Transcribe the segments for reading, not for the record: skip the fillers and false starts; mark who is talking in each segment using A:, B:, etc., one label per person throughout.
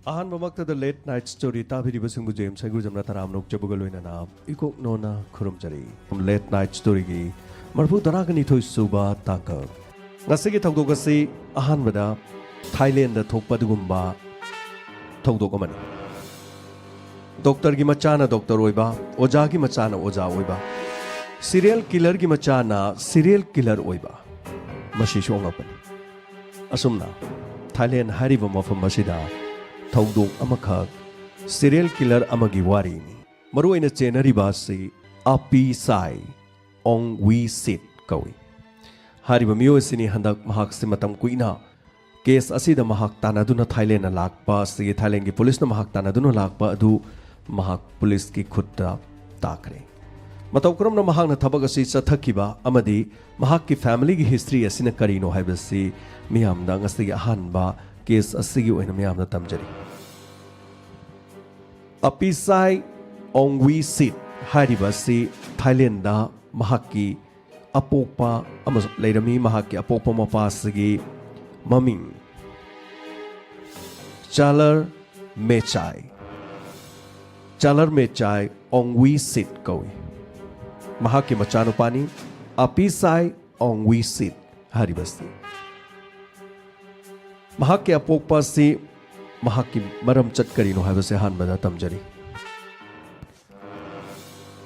A: ꯑꯍꯥꯟꯕꯃꯛꯇꯗ late night story ꯇꯥꯕꯤꯔꯤꯕꯁꯤꯡꯕꯨ James ꯍꯩꯒ꯭ꯔꯨꯖꯝꯅ ꯇꯔꯥꯝꯅ ꯑꯣꯛꯆꯕꯒ ꯂꯣꯏꯅꯅ ꯏꯀꯣꯛ ꯅꯣꯅ ꯈꯨꯔꯨꯝꯖꯔꯤ late night ꯁ꯭ꯇꯣꯔꯤꯒꯤ ꯃꯔꯐꯨ-ꯇꯔꯥꯒꯅꯤꯊꯣꯏ ꯁꯨꯕ ꯇꯥꯡꯀꯛ ꯉꯁꯤꯒꯤ ꯊꯧꯗꯣꯛ ꯑꯁꯤ ꯑꯍꯥꯟꯕꯗ ꯊꯥꯏꯂꯦꯟꯗ ꯊꯣꯛꯄ ꯑꯗꯨꯒꯨꯝꯕ ꯊꯧꯗꯣꯛ ꯑꯃꯅꯤ ꯗꯣꯛꯇꯔꯒꯤ ꯃꯆꯥꯅ ꯗꯣꯛꯇꯔ ꯑꯣꯏꯕ ꯑꯣꯖꯥꯒꯤ ꯃꯆꯥꯅ ꯑꯣꯖꯥ ꯑꯣꯏꯕ ꯁꯤꯔꯤꯌꯦꯜ ꯀꯤꯂꯔꯒꯤ ꯃꯆꯥꯅ ꯁꯤꯔꯤꯌꯦꯜ ꯀꯤꯂꯔ ꯑꯣꯏꯕ ꯃꯁꯤꯁꯨ ꯑꯉꯛꯄꯅꯤ ꯑꯁꯨꯝꯅ ꯊꯥꯏꯂꯦꯟ ꯍꯥꯏꯔꯤꯕ ꯃꯐꯝ ꯑꯁꯤꯗ ꯊꯧꯗꯣꯛ ꯑꯃꯈꯛ ꯁꯤꯔꯤꯌꯦꯜ ꯀꯤꯂꯔ ꯑꯃꯒꯤ ꯋꯥꯔꯤꯅꯤ ꯃꯔꯨꯑꯣꯏꯅ ꯆꯦꯟꯅꯔꯤꯕ ꯑꯁꯤ ꯑꯄꯤ ꯁꯥꯏ ꯑꯣꯡ ꯋꯤ ꯁꯤꯠ ꯀꯧꯏ ꯍꯥꯏꯔꯤꯕ ꯃꯤꯑꯣꯏ ꯑꯁꯤꯅꯤ ꯍꯟꯗꯛ ꯃꯍꯥꯛꯁꯤ ꯃꯇꯝ ꯀꯨꯏꯅ ꯀꯦꯁ ꯑꯁꯤꯗ ꯃꯍꯥꯛ ꯇꯥꯟꯅꯗꯨꯅ ꯊꯥꯏꯂꯦꯟꯗ ꯂꯥꯛꯄ ꯑꯁꯤꯒꯤ ꯊꯥꯏꯂꯦꯟꯒꯤ ꯄꯨꯂꯤꯁꯅ ꯃꯍꯥꯛ ꯇꯥꯟꯅꯗꯨꯅ ꯂꯥꯛꯄ ꯑꯗꯨ ꯃꯍꯥꯛ ꯄꯨꯂꯤꯁꯀꯤ ꯈꯨꯠꯇ ꯇꯥꯈ꯭ꯔꯦ ꯃꯇꯧ ꯀꯔꯝꯅ ꯃꯍꯥꯛꯅ ꯊꯕꯛ ꯑꯁꯤ ꯆꯠꯊꯈꯤꯕ ꯑꯃꯗꯤ ꯃꯍꯥꯛꯀꯤ ꯐꯦꯃꯤꯂꯤꯒꯤ ꯍꯤꯁꯇ꯭ꯔꯤ ꯑꯁꯤꯅ ꯀꯔꯤꯅꯣ ꯍꯥꯏꯕꯁꯤ ꯃꯤꯌꯥꯝꯗ ꯉꯁꯤꯒꯤ ꯑꯍꯥꯟꯕ ꯀꯦꯁ ꯑꯁꯤꯒꯤ ꯑꯣꯏꯅ ꯃꯤꯌꯥꯝꯗ ꯇꯝꯖꯔꯤ ꯑꯄꯤꯁꯥꯏ ꯑꯣꯡ ꯋꯤ ꯁꯤꯠ ꯍꯥꯏꯔꯤꯕ ꯑꯁꯤ ꯊꯥꯏꯂꯦꯟꯗ ꯃꯍꯥꯛꯀꯤ ꯑꯄꯣꯛꯄ ꯑꯃꯁꯨꯡ ꯂꯩꯔꯝꯃꯤ ꯃꯍꯥꯛꯀꯤ ꯑꯄꯣꯛꯄ ꯃꯄꯥ ꯑꯁꯤꯒꯤ ꯃꯃꯤꯡ ꯆꯥꯂꯔ ꯃꯦꯆꯥꯏ ꯑꯣꯡ ꯋꯤ ꯁꯤꯠ ꯀꯧꯏ ꯃꯍꯥꯛꯀꯤ ꯃꯆꯥꯅꯨꯄꯥꯅꯤ ꯑꯄꯤꯁꯥꯏ ꯑꯣꯡ ꯋꯤ ꯁꯤꯠ ꯍꯥꯏꯔꯤꯕꯁꯤ ꯃꯍꯥꯛꯀꯤ ꯑꯄꯣꯛꯄ ꯑꯁꯤ ꯃꯍꯥꯛꯀꯤ ꯃꯔꯝ ꯆꯠ ꯀꯔꯤꯅꯣ ꯍꯥꯏꯕꯁꯤ ꯑꯍꯥꯟꯕꯗ ꯇꯝꯖꯔꯤ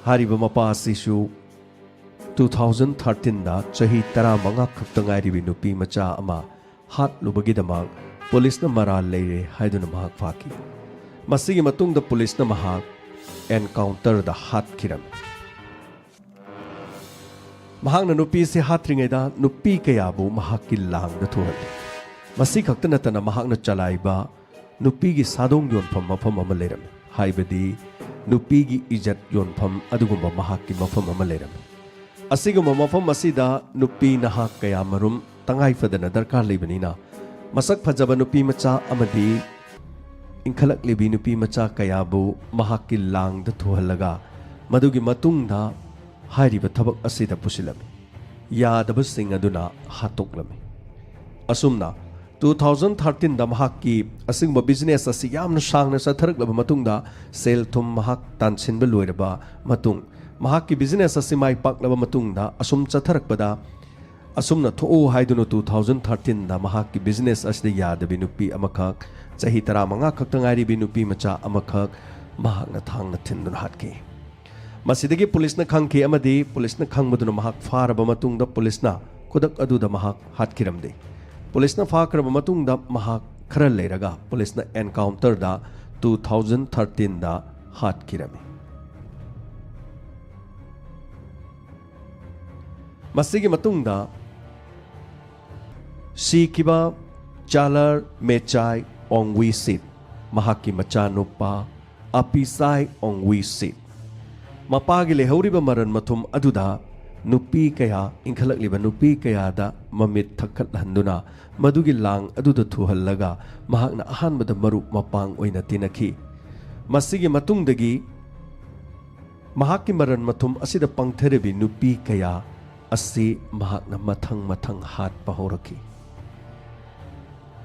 A: ꯍꯥꯏꯔꯤꯕ ꯃꯄꯥ ꯑꯁꯤꯁꯨ 2013ꯗ ꯆꯍꯤ 15 ꯈꯛꯇ ꯉꯥꯏꯔꯤꯕꯤ ꯅꯨꯄꯤ ꯃꯆꯥ ꯑꯃ ꯍꯥꯠꯂꯨꯕꯒꯤꯗꯃꯛ ꯄꯨꯂꯤꯁꯅ ꯃꯔꯥꯜ ꯂꯩꯔꯦ ꯍꯥꯏꯗꯨꯅ ꯃꯍꯥꯛ ꯐꯥꯈꯤ ꯃꯁꯤꯒꯤ ꯃꯇꯨꯡꯗ ꯄꯨꯂꯤꯁꯅ ꯃꯍꯥꯛ ꯑꯦꯟꯀꯥꯎꯟꯇꯔꯗ ꯍꯥꯠꯈꯤꯔꯝꯃꯤ ꯃꯍꯥꯛꯅ ꯅꯨꯄꯤꯁꯤ ꯍꯥꯠꯇ꯭ꯔꯤꯉꯩꯗ ꯅꯨꯄꯤ ꯀꯌꯥꯕꯨ ꯃꯍꯥꯛꯀꯤ ꯂꯥꯡꯗ ꯊꯨꯍꯜꯂꯤ ꯃꯁꯤ ꯈꯛꯇ ꯅꯠꯇꯅ ꯃꯍꯥꯛꯅ ꯆꯂꯥꯏꯕ ꯅꯨꯄꯤꯒꯤ ꯁꯥꯗꯣꯡ ꯌꯣꯟꯐꯝ ꯃꯐꯝ ꯑꯃ ꯂꯩꯔꯝꯃꯤ ꯍꯥꯏꯕꯗꯤ ꯅꯨꯄꯤꯒꯤ ꯏꯖꯠ ꯌꯣꯟꯐꯝ ꯑꯗꯨꯒꯨꯝꯕ ꯃꯍꯥꯛꯀꯤ ꯃꯐꯝ ꯑꯃ ꯂꯩꯔꯝꯃꯤ ꯑꯁꯤꯒꯨꯝꯕ ꯃꯐꯝ ꯑꯁꯤꯗ ꯅꯨꯄꯤ ꯅꯍꯥ ꯀꯌꯥ ꯃꯔꯨꯝ ꯇꯉꯥꯏꯐꯗꯅ ꯗꯔꯀꯥꯔ ꯂꯩꯕꯅꯤꯅ ꯃꯁꯛ ꯐꯖꯕ ꯅꯨꯄꯤ ꯃꯆꯥ ꯑꯃꯗꯤ ꯏꯟꯈꯠꯂꯛꯂꯤꯕꯤ ꯅꯨꯄꯤ ꯃꯆꯥ ꯀꯌꯥꯕꯨ ꯃꯍꯥꯛꯀꯤ ꯂꯥꯡꯗ ꯊꯨꯍꯜꯂꯒ ꯃꯗꯨꯒꯤ ꯃꯇꯨꯡꯗ ꯍꯥꯏꯔꯤꯕ ꯊꯕꯛ ꯑꯁꯤꯗ ꯄꯨꯁꯤꯜꯂꯝꯃꯤ ꯌꯥꯗꯕꯁꯤꯡ ꯑꯗꯨꯅ ꯍꯥꯠꯇꯣꯛꯂꯝꯃꯤ ꯑꯁꯨꯝꯅ 2013ꯗ ꯃꯍꯥꯛꯀꯤ ꯑꯁꯤꯒꯨꯝꯕ ꯕꯤꯖꯤꯅꯦꯁ ꯑꯁꯤ ꯌꯥꯝꯅ ꯁꯥꯡꯅ ꯆꯠꯊꯔꯛꯂꯕ ꯃꯇꯨꯡꯗ ꯁꯦꯜ ꯊꯨꯝ ꯃꯍꯥꯛ ꯇꯥꯟꯁꯤꯟꯕ ꯂꯣꯏꯔꯕ ꯃꯇꯨꯡ ꯃꯍꯥꯛꯀꯤ ꯕꯤꯖꯤꯅꯦꯁ ꯑꯁꯤ ꯃꯥꯏ ꯄꯥꯛꯂꯕ ꯃꯇꯨꯡꯗ ꯑꯁꯨꯝ ꯆꯠꯊꯔꯛꯄꯗ ꯑꯁꯨꯝꯅ ꯊꯣꯛꯎ ꯍꯥꯏꯗꯨꯅ 2013ꯗ ꯃꯍꯥꯛꯀꯤ ꯕꯤꯖꯤꯅꯦꯁ ꯑꯁꯤꯗ ꯌꯥꯗꯕꯤ ꯅꯨꯄꯤ ꯑꯃꯈꯛ ꯆꯍꯤ 15 ꯈꯛꯇ ꯉꯥꯏꯔꯤꯕꯤ ꯅꯨꯄꯤ ꯃꯆꯥ ꯑꯃꯈꯛ ꯃꯍꯥꯛꯅ ꯊꯥꯡꯅ ꯊꯤꯟꯗꯨꯅ ꯍꯥꯠꯈꯤ ꯃꯁꯤꯗꯒꯤ ꯄꯨꯂꯤꯁꯅ ꯈꯪꯈꯤ ꯑꯃꯗꯤ ꯄꯨꯂꯤꯁꯅ ꯈꯪꯕꯗꯨꯅ ꯃꯍꯥꯛ ꯐꯥꯔꯕ ꯃꯇꯨꯡꯗ ꯄꯨꯂꯤꯁꯅ ꯈꯨꯗꯛ ꯑꯗꯨꯗ ꯃꯍꯥꯛ ꯍꯥꯠꯈꯤꯔꯝꯗꯦ ꯄꯨꯂꯤꯁꯅ ꯐꯥꯈ꯭ꯔꯕ ꯃꯇꯨꯡꯗ ꯃꯍꯥꯛ ꯈꯔ ꯂꯩꯔꯒ ꯄꯨꯂꯤꯁꯅ ꯑꯦꯟꯀꯥꯎꯟꯇꯔꯗ 2013ꯗ ꯍꯥꯠꯈꯤꯔꯝꯃꯤ ꯃꯁꯤꯒꯤ ꯃꯇꯨꯡꯗ ꯁꯤꯈꯤꯕ ꯆꯥꯂꯔ ꯃꯦꯆꯥꯏ ꯑꯣꯡ ꯋꯤ ꯁꯤꯠ ꯃꯍꯥꯛꯀꯤ ꯃꯆꯥꯅꯨꯄꯥ ꯑꯄꯤꯁꯥꯏ ꯑꯣꯡ ꯋꯤ ꯁꯤꯠ ꯃꯄꯥꯒꯤ ꯂꯩꯍꯧꯔꯤꯕ ꯃꯔꯟ ꯃꯊꯨꯝ ꯑꯗꯨꯗ ꯅꯨꯄꯤ ꯀꯌꯥ ꯏꯟꯈꯠꯂꯛꯂꯤꯕ ꯅꯨꯄꯤ ꯀꯌꯥꯗ ꯃꯃꯤꯠ ꯊꯛꯈꯠꯍꯟꯗꯨꯅ ꯃꯗꯨꯒꯤ ꯂꯥꯡ ꯑꯗꯨꯗ ꯊꯨꯍꯜꯂꯒ ꯃꯍꯥꯛꯅ ꯑꯍꯥꯟꯕꯗ ꯃꯔꯨꯞ ꯃꯄꯥꯡ ꯑꯣꯏꯅ ꯇꯤꯟꯅꯈꯤ ꯃꯁꯤꯒꯤ ꯃꯇꯨꯡꯗꯒꯤ ꯃꯍꯥꯛꯀꯤ ꯃꯔꯟ ꯃꯊꯨꯝ ꯑꯁꯤꯗ ꯄꯪꯊꯔꯤꯕꯤ ꯅꯨꯄꯤ ꯀꯌꯥ ꯑꯁꯤ ꯃꯍꯥꯛꯅ ꯃꯊꯪ ꯍꯥꯠꯄ ꯍꯧꯔꯛꯈꯤ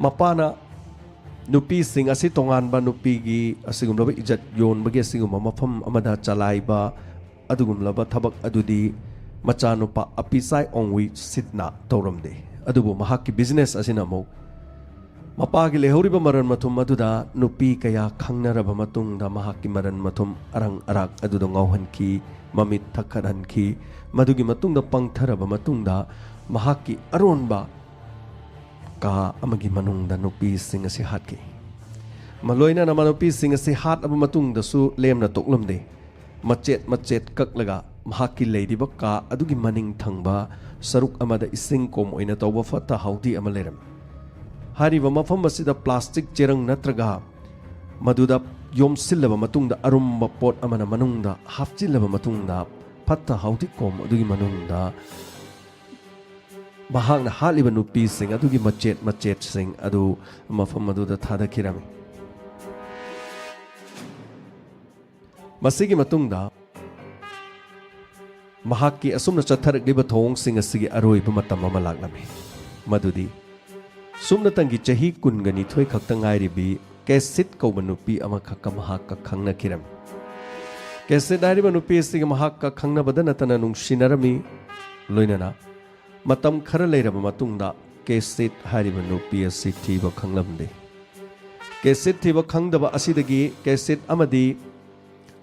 A: ꯃꯄꯥꯅ ꯅꯨꯄꯤꯁꯤꯡ ꯑꯁꯤ ꯇꯣꯉꯥꯟꯕ ꯅꯨꯄꯤꯒꯤ ꯑꯁꯤꯒꯨꯝꯂꯕ ꯏꯖꯠ ꯌꯣꯟꯕꯒꯤ ꯑꯁꯤꯒꯨꯝꯕ ꯃꯐꯝ ꯑꯃꯗ ꯆꯂꯥꯏꯕ ꯑꯗꯨꯒꯨꯝꯂꯕ ꯊꯕꯛ ꯑꯗꯨꯗꯤ ꯃꯆꯥꯅꯨꯄꯥ ꯑꯄꯤꯁꯥꯏ ꯑꯣꯡ ꯋꯤ ꯁꯤꯠꯅ ꯇꯧꯔꯝꯗꯦ ꯑꯗꯨꯕꯨ ꯃꯍꯥꯛꯀꯤ ꯕꯤꯖꯤꯅꯦꯁ ꯑꯁꯤꯅ ꯑꯃꯨꯛ ꯃꯄꯥꯒꯤ ꯂꯩꯍꯧꯔꯤꯕ ꯃꯔꯟ ꯃꯊꯨꯝ ꯑꯗꯨꯗ ꯅꯨꯄꯤ ꯀꯌా ꯈꯪꯅꯔꯕ ꯃꯇꯨꯡꯗ ꯃꯍꯥꯛꯀꯤ ꯃꯔꯟ ꯃꯊꯨꯝ ꯑꯔꯪ ꯑꯔꯥꯛ ꯑꯗꯨꯗ ꯉꯥꯎꯍꯟꯈꯤ ꯃꯃꯤꯠ ꯊꯛꯈꯠꯍꯟꯈꯤ ꯃꯗꯨꯒꯤ ꯃꯇꯨꯡꯗ ꯄꯪꯊꯔꯕ ꯃꯇꯨꯡꯗ ꯃꯍꯥꯛꯀꯤ ꯑꯔꯣꯟꯕ ꯀꯥ ꯑꯃꯒꯤ ꯃꯅꯨꯡꯗ ꯅꯨꯄꯤꯁꯤꯡ ꯑꯁꯤ ꯍꯥꯠꯈꯤ ꯃꯂꯣꯏꯅꯅ ꯅꯨꯄꯤꯁꯤꯡ ꯑꯁꯤ ꯍꯥꯠꯂꯕ ꯃꯇꯨꯡꯗꯁꯨ ꯂꯦꯝꯅ ꯇꯣꯛꯂꯝꯗꯦ ꯃꯆꯦꯠ ꯀꯛꯂꯒ ꯃꯍꯥꯛꯀꯤ ꯂꯩꯔꯤꯕ ꯀꯥ ꯑꯗꯨꯒꯤ ꯃꯅꯤꯡ ꯊꯪꯕ ꯁꯔꯨꯛ ꯑꯃꯗ ꯏꯁꯤꯡ ꯀꯣꯝ ꯑꯣꯏꯅ ꯇꯧꯕ ꯐꯠꯇ ꯍꯥꯎꯊꯤ ꯑꯃ ꯂꯩꯔꯝꯃꯤ ꯍꯥꯏꯔꯤꯕ ꯃꯐꯝ ꯑꯁꯤꯗ ꯄ꯭ꯂꯥꯁꯇꯤꯛ ꯆꯦꯔꯪ ꯅꯠꯇ꯭ꯔꯒ ꯃꯗꯨꯗ ꯌꯣꯝꯁꯤꯜꯂꯕ ꯃꯇꯨꯡꯗ ꯑꯔꯨꯝꯕ ꯄꯣꯠ ꯑꯃꯅ ꯃꯅꯨꯡꯗ ꯍꯥꯞꯆꯤꯜꯂꯕ ꯃꯇꯨꯡꯗ ꯐꯠꯇ ꯍꯥꯎꯊꯤ ꯀꯣꯝ ꯑꯗꯨꯒꯤ ꯃꯅꯨꯡꯗ ꯃꯍꯥꯛꯅ ꯍꯥꯠꯂꯤꯕ ꯅꯨꯄꯤꯁꯤꯡ ꯑꯗꯨꯒꯤ ꯃꯆꯦꯠꯁꯤꯡ ꯑꯗꯨ ꯃꯐꯝ ꯑꯗꯨꯗ ꯊꯥꯗꯈꯤꯔꯝꯃꯤ ꯃꯁꯤꯒꯤ ꯃꯇꯨꯡꯗ ꯃꯍꯥꯛꯀꯤ ꯑꯁꯨꯝꯅ ꯆꯠꯊꯔꯛꯂꯤꯕ ꯊꯧꯑꯣꯡꯁꯤꯡ ꯑꯁꯤꯒꯤ ꯑꯔꯣꯏꯕ ꯃꯇꯝ ꯑꯃ ꯂꯥꯛꯂꯝꯃꯤ ꯃꯗꯨꯗꯤ ꯁꯨꯞꯅꯇꯪꯒꯤ ꯆꯍꯤ 22 ꯈꯛꯇ ꯉꯥꯏꯔꯤꯕꯤ Kesit kauba nupi amakha mahakka khangnakiram Kesit hairiba nupi asiga mahakka khangnabada natana nungsinarami loinana matam khara leiraba matungda Kesit hairiba nupi asi thiba khanglamde Kesit thiba khangdaba asidagi Kesit amadi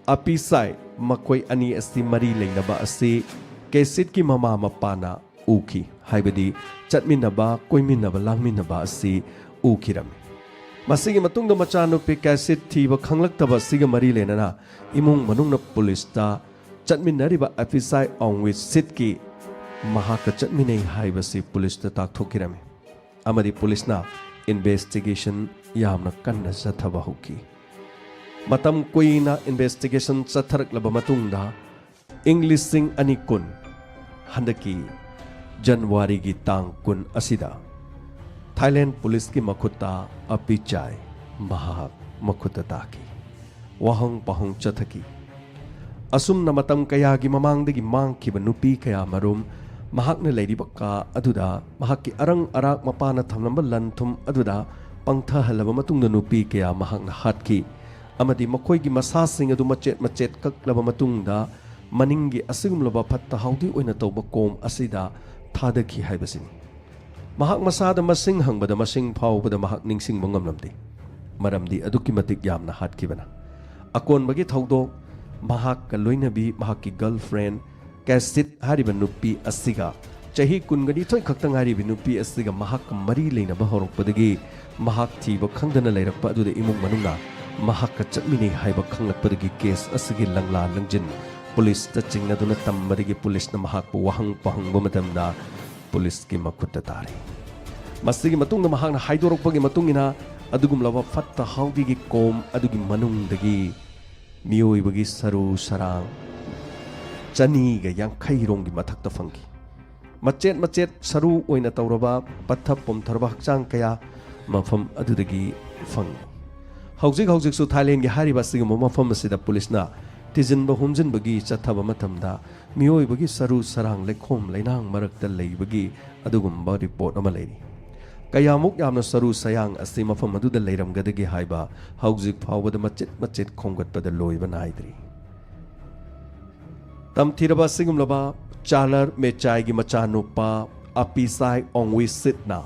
A: apisai makoi ani asi mari leinaba asi Kesit ki mama mapana uki haibadi chatminaba koiminaba langminaba asi ukiram Masigi matungda machanupi Kesit thiba khanglaktaba siga mari lenana imung manungna police ta chatminariba apisai ongwi sitki mahaka chatminei haibasi police ta takthokirame amadi police na investigation yamna kanna sathaba hoki matam kuina investigation satharak laba matungda English sing anikun handaki January gi tang kun asida Thailand police ki makuta apichai mahak makuta taki wahong pahong chathaki asum na matam kaya gi mamangdagi mangkiba nupi kaya marum mahak na leiriba ka aduda mahak ki arang arak mapana thamnamba lanthum aduda pangtha halaba matungda nupi kaya mahak na hatki amadi makoi gi masa sing adu machet kaklaba matungda maningi asigumlaba phatta haudi oina tawba kom asida thadaki haibasini mahak masada masing hangbada masing phawbada mahak ningsing mangamlamdi maramdi aduki matik yamna hatkibana akon bagi thawdok mahak ka loinabi mahak ki girlfriend Kesit hariba nupi asiga chahi kungani thoi khaktang haribi nupi asiga mahak mari leina ba horokpadagi mahak thiba khangdana leirakpa aduda imung manunga mahak ka chatmini haiba khanglakpadagi case asigi langla langjin police ta chingaduna tammarigi police na mahak pu wahang pahangba matamda police ki makutta tari masigi matungna mahak na haidorokpagi matungina adugumlaba fatta hawdi gi kom adugi manungdagi miyoibagi saru sarang chani ga yankhai rongi mathakta fangi machet saru oina tawraba pathap pomtharba hakchang kaya mafam adudagi fangi hawjik su Thailand gi hariba sigum mafam asida police na tijinba humjinbagi chathaba matamda miyoibagi saru sarang lekhom leinang marakta leibagi adugumba report ama leiri kayamuk yamna saru sayang asi mafam aduda leiramgadagi haiba hawjik phawbada machet khomgatpada loiba naidri tam thiraba sigumlaba chalar mechai gi machanupa apisai ongwi sitna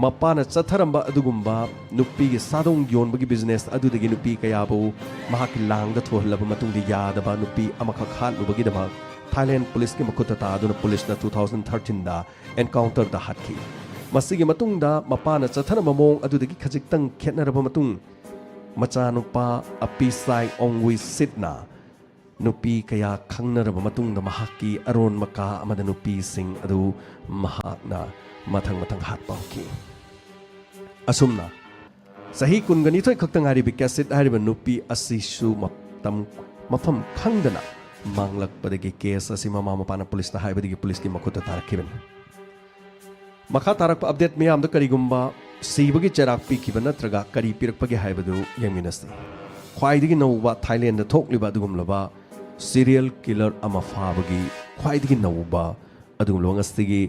A: mapana chatharamba adugumba nupi gi sadong yonbagi business adudagi nupi kayabu mahaki langda thohlaba matungdi yadaba nupi amakha khalubagi dama Thailand police ki makuta ta aduna police na 2013 da encounter da hatki masigi matungda mapana chatharamba mong adudagi khajiktang khetnaraba matung machanupa apisai ongwi sitna nupi kaya khangnaraba matungda mahaki aron maka amada nupi sing adu mahakna mathang hatpauki asumna sahi kungani thoi khaktang ari bi Kesit hariba nupi asisu matam mafam khangdana manglakpadagi case asi mama mapana police na haibadagi police ki makuta tarakhiban makha tarakpa update miyam da karigumba sibagi charak pi kiba natraga kari pirakpagi haibadu yangminasi khwaidagi nauba Thailand da thokliba adugumlaba serial killer ama fabagi khwaidagi nauba adugumlo ngastigi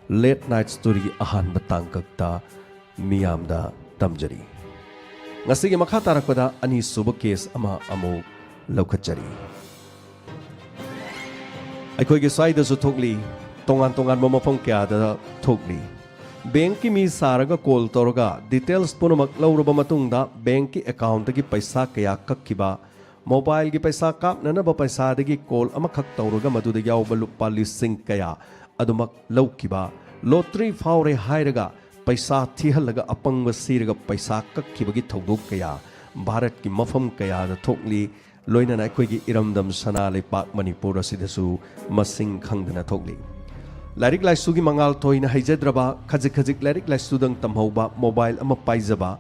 A: late night story ahan batangkakta miyamda tamjari ngasigi makha tarakpada ani suba case ama amu laukachari akhoi ge saida su thokli tongan mamafam kya da thokli bank ki mi saraga call toroga details punamak lauraba matungda bank ki account gi paisa kaya kakkiba mobile gi paisa kapnana ba paisa dagi call ama khak toroga maduda yawba lupa lising kaya adumak laukiba lottery faure hairaga paisa thihalaga apangba siraga paisa kakkibagi thodok kaya bharat ki mafam kaya da thokli loina na khoi gi iramdam sana lepak manipur asidasu masing khangdana thokli Larik lai sugi mangal toina haijadraba khajik larik lai sudang tamhauba mobile ama paijaba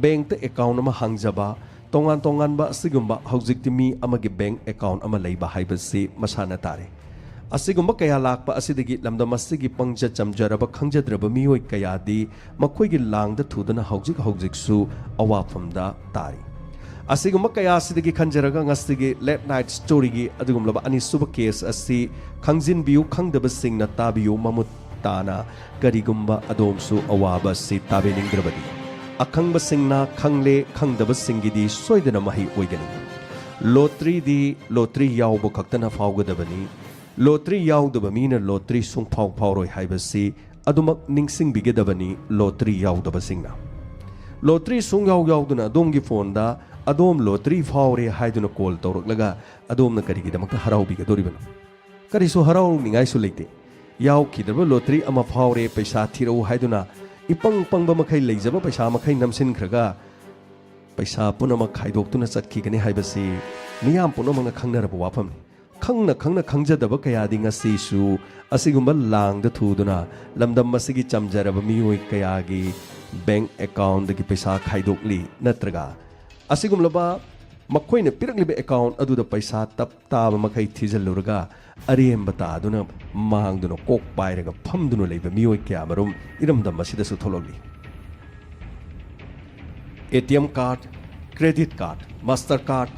A: bank te account ama hangjaba tongan ba asigumba haujik timi amagi bank account ama leiba haibasi masana tare asigumba kaya lakpa asidagi lamda masigi pangja chamjaraba khangjadraba mioi kaya di makhoi gi langda thudana haujik su awafamda tari asigumba kaya asidagi khanjaraga ngasigi late night story gi adugumlaba ani suba case asi khangjin biu khangdaba singna tabiu mamut tana karigumba adomsu awaba si tabeningdrabadi अखंबसिंगना खंगले खंगदबसिंगिदी सोयदना मही ओइगनी lottery दी lottery यावबो खक्तना फावगदबनी lottery यावदब मीना लोटरी सुंगफाव फावरोय हाइबसी अदुमक निंगसिंग बिगदबनी लोटरी यावदबसिंगना लोटरी सुंग यावदुना अदोमगी फोनदा अदोम लोटरी फावरे हाइदुना कॉल तौरकलगा अदोमना करिगिदमक हरावबिगदोरिबनो करिसो हरावनिंगाइसु लेते यावखिदब लोटरी अमा फावरे पैसा थिरौ हाइदुना इपंग पंग मखै लेजब पैसा मखै नमसिनख्रगा पैसा पुनमक खाइदोक्तुना चटखिगनी हाइबसी मियाम पुनमक खंगनरब वाफमनि खंगना खंगजदब कयादि ngasisu asigumba langda thuduna lamdam masigi chamjaraba miyoi kayagi bank account dagi paisa khaidokli natraga asigumlaba makhoina pirakliba account aduda paisa tap taba makhai thijaluraga arem bata aduna mangduna kok pairaga phamduna leiba miyoi kya marum iramdam masida su thologli ATM card credit card master card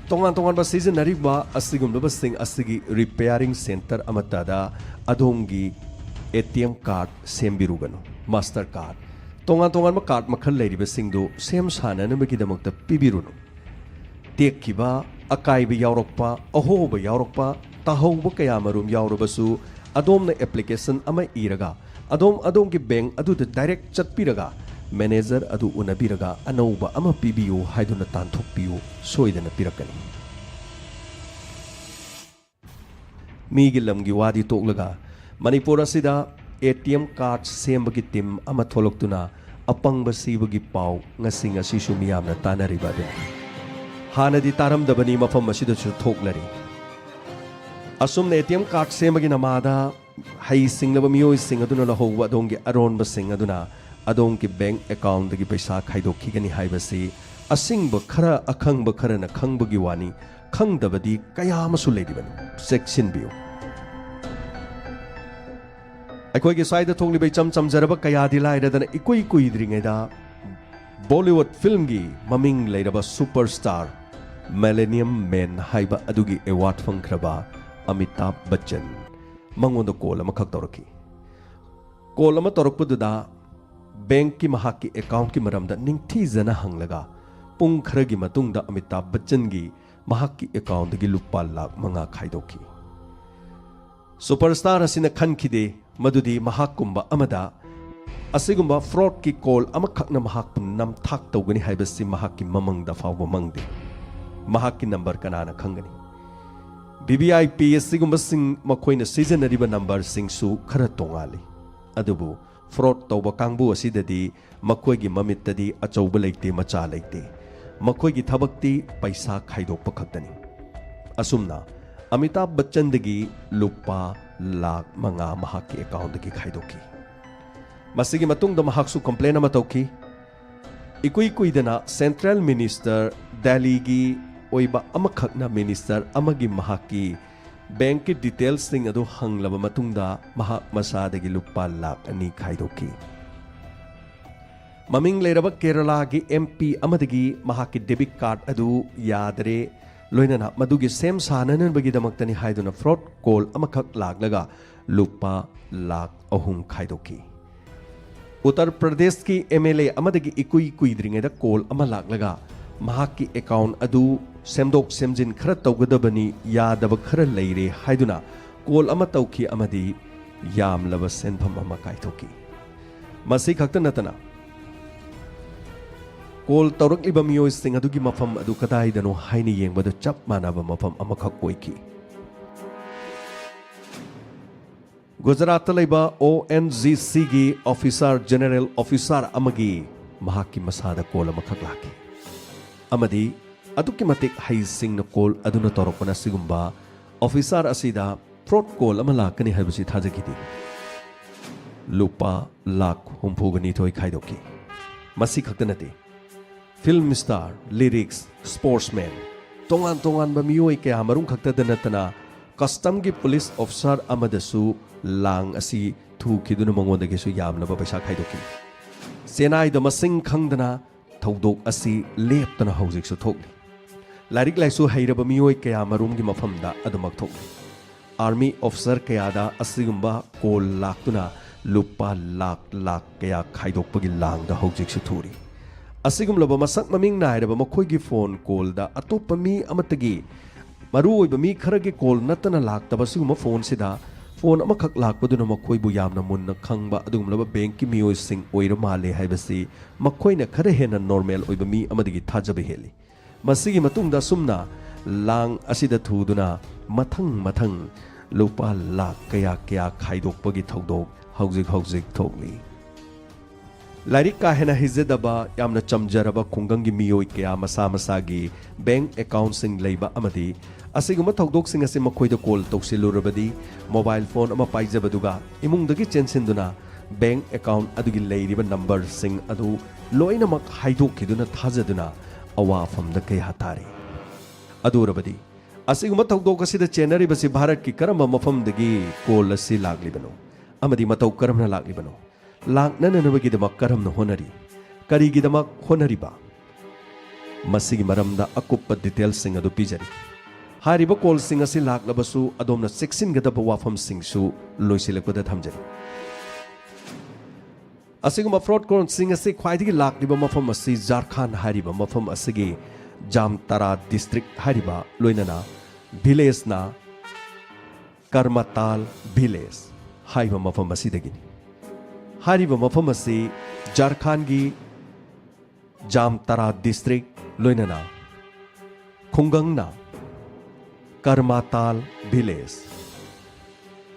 A: tongan tongan ba seasonariba asigumba sing asigi repairing center amatada adongi ATM card sembirugano master card tongan ma card makhal leiriba singdu sem sana namagi damakta pibirunu tekkiba akaiba yaurokpa ahoba yaurokpa tahawba kayamarum yaurubasu adomna application ama iraga adom ki bank adu direct chatpiraga manager adu unabiraga anauba ama pibiu haiduna tanthokpiu soidana pirakani migi lamgi wadi toklaga manipur asida ATM card sembagi team ama tholoktuna apangba sibagi pau ngasinga sisu miyamna tanariba de hanadi taramdabani mafam asida chu thoklari asumna ATM card sembagi namada hai singlaba miyoi sing aduna lahowwa adongi aronba sing aduna adongi bank account dagi paisa khaidokhigani haibasi asingba khara akhangba khara na khangbagi wani khangdabadi kayamasu leidibani section biu aikoi ge saida thongli bai cham jaraba kaya dilai radana ikoi kuidringeda Bollywood film gi maming leiraba superstar Millennium Man haiba adugi award phangkhraba Amitabh Bachchan mangondo call ama khak toraki call ama torokpuda bank ki mahaki account ki maramda ningthi jana hanglaga pung kharagi matungda Amitabh Bachchan gi mahaki account gi lupa lakh manga khaidoki superstar asina khankhide madudi mahakumba amada asigumba fraud ki call ama khakna mahakpun nam thak tawgani haibasi mahaki mamangda fawba mangde mahaki number kanana khangani BBIP asigumba sing makhoina seasonariba number sing su khara tongali adubu fraud tawba kangbu asidadi makhoigi mamittadi achauba leite macha leite makhoigi thabakti paisa khaidokpa khaktani asumna Amitabh Bachchan dagi lupa lakh manga mahaki account dagi khaidoki masigi matungda mahaksu complain ama tawki ikui kuidana central minister Delhi gi oiba amakhakna minister amagi mahaki bank ki details sing adu hanglaba matungda mahak masadagi lupa lakh ani khaidoki maming leiraba Kerala gi MP amadagi mahaki debit card adu yadre loinana madugi sem sananan bagi damaktani haiduna fraud call amakhak laglaga lupa lakh ahum khaidoki Uttar Pradesh ki MLA amadagi ikui kuidringeda call ama laglaga mahaki account adu semdok semjin khara tawgadabani yadaba khara leire haiduna call ama tawki amadi yamlaba senpham ama kaithoki masi khakta natana call tawrakliba miyoi sing adugi mafam adu kadaidano haini yengbada chap manaba mafam amakhak oiki Gujarat laiba ONGC gi officer general officer amagi mahaki masada call amakhak laki amadi aduki matik hai sing na call aduna torokona sigumba officer asida fraud call amala kani haibasi thajagidi lupa lakh humpugani thoi khaidoki masi khaktanati film star lyrics sportsman tongan ba miyoi kaya marum khakta danatana custom gi police officer amadasu lang asi thu kiduna mangondagi su yamna ba paisa khaidoki senai da masing khangdana thodok asi leptana hojik su thokli larik laisu hairaba miyoi kaya marum gi mafamda adumak thokli army officer kaya da asigumba kol laktuna lupa lakh kaya khaidokpagi lang da hojik su thuri ꯑꯁꯤꯒꯨꯝꯂꯕ ꯃꯁꯛ ꯃꯃꯤꯡ ꯅꯥꯏꯔꯕ ꯃꯈꯣꯏꯒꯤ phone ꯀꯣꯜꯗ ꯑꯇꯣꯞꯄ ꯃꯤ ꯑꯃꯠꯇꯒꯤ ꯃꯔꯨꯑꯣꯏꯕ ꯃꯤ ꯈꯔꯒꯤ call ꯅꯠꯇꯅ ꯂꯥꯛꯇꯕ ꯑꯁꯤꯒꯨꯝꯕ ꯐꯣꯟꯁꯤꯗ ꯐꯣꯟ ꯑꯃꯈꯛ ꯂꯥꯛꯄꯗꯨꯅ ꯃꯈꯣꯏꯕꯨ ꯌꯥꯝꯅ ꯃꯨꯟꯅ ꯈꯪꯕ ꯑꯗꯨꯒꯨꯝꯂꯕ ꯕꯦꯡꯛꯀꯤ ꯃꯤꯑꯣꯏꯁꯤꯡ ꯑꯣꯏꯔ ꯃꯥꯜꯂꯦ ꯍꯥꯏꯕꯁꯤ ꯃꯈꯣꯏꯅ ꯈꯔ ꯍꯦꯟꯅ ꯅꯣꯔꯃꯦꯜ ꯑꯣꯏꯕ ꯃꯤ ꯑꯃꯗꯒꯤ ꯊꯥꯖꯕ ꯍꯦꯜꯂꯤ꯫ ꯃꯁꯤꯒꯤ ꯃꯇꯨꯡꯗ ꯑꯁꯨꯝꯅ ꯂꯥꯡ ꯑꯁꯤꯗ ꯊꯨꯗꯨꯅ ꯃꯊꯪ ꯂꯨꯄꯥ ꯂꯥꯛ ꯀꯌꯥ ꯈꯥꯏꯗꯣꯛꯄꯒꯤ ꯊꯧꯗꯣꯛ ꯍꯧꯖꯤꯛ ꯊꯣꯛꯂꯤ꯫ ꯂꯥꯏꯔꯤꯛ ꯀꯥ ꯍꯦꯟꯅ ꯍꯩꯖꯗꯕ ꯌꯥꯝꯅ ꯆꯝꯖꯔꯕ ꯈꯨꯡꯒꯪꯒꯤ ꯃꯤꯑꯣꯏ ꯀꯌꯥ ꯃꯁꯥꯒꯤ ꯕꯦꯡꯛ ꯑꯦꯀꯥꯎꯟꯠꯁꯤꯡ ꯂꯩꯕ ꯑꯃꯗꯤ ꯑꯁꯤꯒꯨꯝꯕ ꯊꯧꯗꯣꯛꯁꯤꯡ ꯑꯁꯤ ꯃꯈꯣꯏꯗ ꯀꯣꯜ ꯇꯧꯁꯤꯜꯂꯨꯔꯕꯗꯤ ꯃꯣꯕꯥꯏꯜ ꯐꯣꯟ ꯑꯃ ꯄꯥꯏꯖꯕꯗꯨꯒ ꯏꯃꯨꯡꯗꯒꯤ ꯆꯦꯟꯁꯤꯟꯗꯨꯅ ꯕꯦꯡꯛ ꯑꯦꯀꯥꯎꯟꯠ ꯑꯗꯨꯒꯤ ꯂꯩꯔꯤꯕ ꯅꯝꯕꯔꯁꯤꯡ ꯑꯗꯨ ꯂꯣꯏꯅꯃꯛ ꯍꯥꯏꯗꯣꯛꯈꯤꯗꯨꯅ ꯊꯥꯖꯗꯨꯅ ꯑꯋꯥꯐꯝꯗ ꯀꯌꯥ ꯇꯥꯔꯤ꯫ ꯑꯗꯨꯔꯕꯗꯤ ꯑꯁꯤꯒꯨꯝꯕ ꯊꯧꯗꯣꯛ ꯑꯁꯤꯗ ꯆꯦꯟꯅꯔꯤꯕꯁꯤ ꯚꯥꯔꯠꯀꯤ ꯀꯔꯝꯕ ꯃꯐꯝꯗꯒꯤ ꯀꯣꯜ ꯑꯁꯤ ꯂꯥꯛꯂꯤꯕꯅꯣ ꯑꯃꯗꯤ ꯃꯇꯧ ꯀꯔꯝꯅ ꯂꯥꯛꯂꯤꯕꯅꯣ? ꯂꯥꯛꯅꯅꯕꯒꯤꯗꯃꯛ ꯀꯔꯝꯅ ꯍꯣꯠꯅꯔꯤ? ꯀꯔꯤꯒꯤꯗꯃꯛ ꯍꯣꯠꯅꯔꯤꯕ? ꯃꯁꯤꯒꯤ ꯃꯔꯝꯗ ꯑꯀꯨꯞꯄ ꯗꯤꯇꯦꯜꯁꯤꯡ ꯑꯗꯨ ꯄꯤꯖꯔꯤ꯫ ꯍꯥꯏꯔꯤꯕ ꯀꯣꯜꯁꯤꯡ ꯑꯁꯤ ꯂꯥꯛꯂꯕꯁꯨ ꯑꯗꯣꯝꯅ ꯆꯦꯛꯁꯤꯟꯒꯗꯕ ꯋꯥꯐꯝꯁꯤꯡꯁꯨ ꯂꯣꯏꯁꯤꯜꯂꯛꯄꯗ ꯊꯝꯖꯔꯤ꯫ ꯑꯁꯤꯒꯨꯝꯕ ꯐ꯭ꯔꯣꯗ ꯀꯣꯜꯁꯤꯡ ꯑꯁꯤ ꯈ꯭ꯋꯥꯏꯗꯒꯤ ꯂꯥꯛꯂꯤꯕ ꯃꯐꯝ ꯑꯁꯤ ꯖꯥꯔꯈꯟꯗ ꯍꯥꯏꯔꯤꯕ ꯃꯐꯝ ꯑꯁꯤꯒꯤ ꯖꯥꯝꯇꯥꯔꯥ ꯗꯤꯁꯇ꯭ꯔꯤꯛ ꯍꯥꯏꯔꯤꯕ ꯂꯣꯏꯅꯅ ꯚꯤꯂꯦꯖꯅ ꯀꯔꯃꯇꯥꯜ ꯚꯤꯂꯦꯖ ꯍꯥꯏꯕ ꯃꯐꯝ ꯑꯁꯤꯗꯒꯤꯅꯤ꯫ ꯍꯥꯏꯔꯤꯕ ꯃꯐꯝ ꯑꯁꯤ ꯖꯥꯔꯈꯟꯗꯒꯤ ꯖꯥꯝꯇꯥꯔꯥ ꯗꯤꯁꯇ꯭ꯔꯤꯛ ꯂꯣꯏꯅꯅ ꯈꯨꯡꯒꯪꯅ ꯀꯔꯃꯇꯥꯜ ꯚꯤꯂꯦꯖ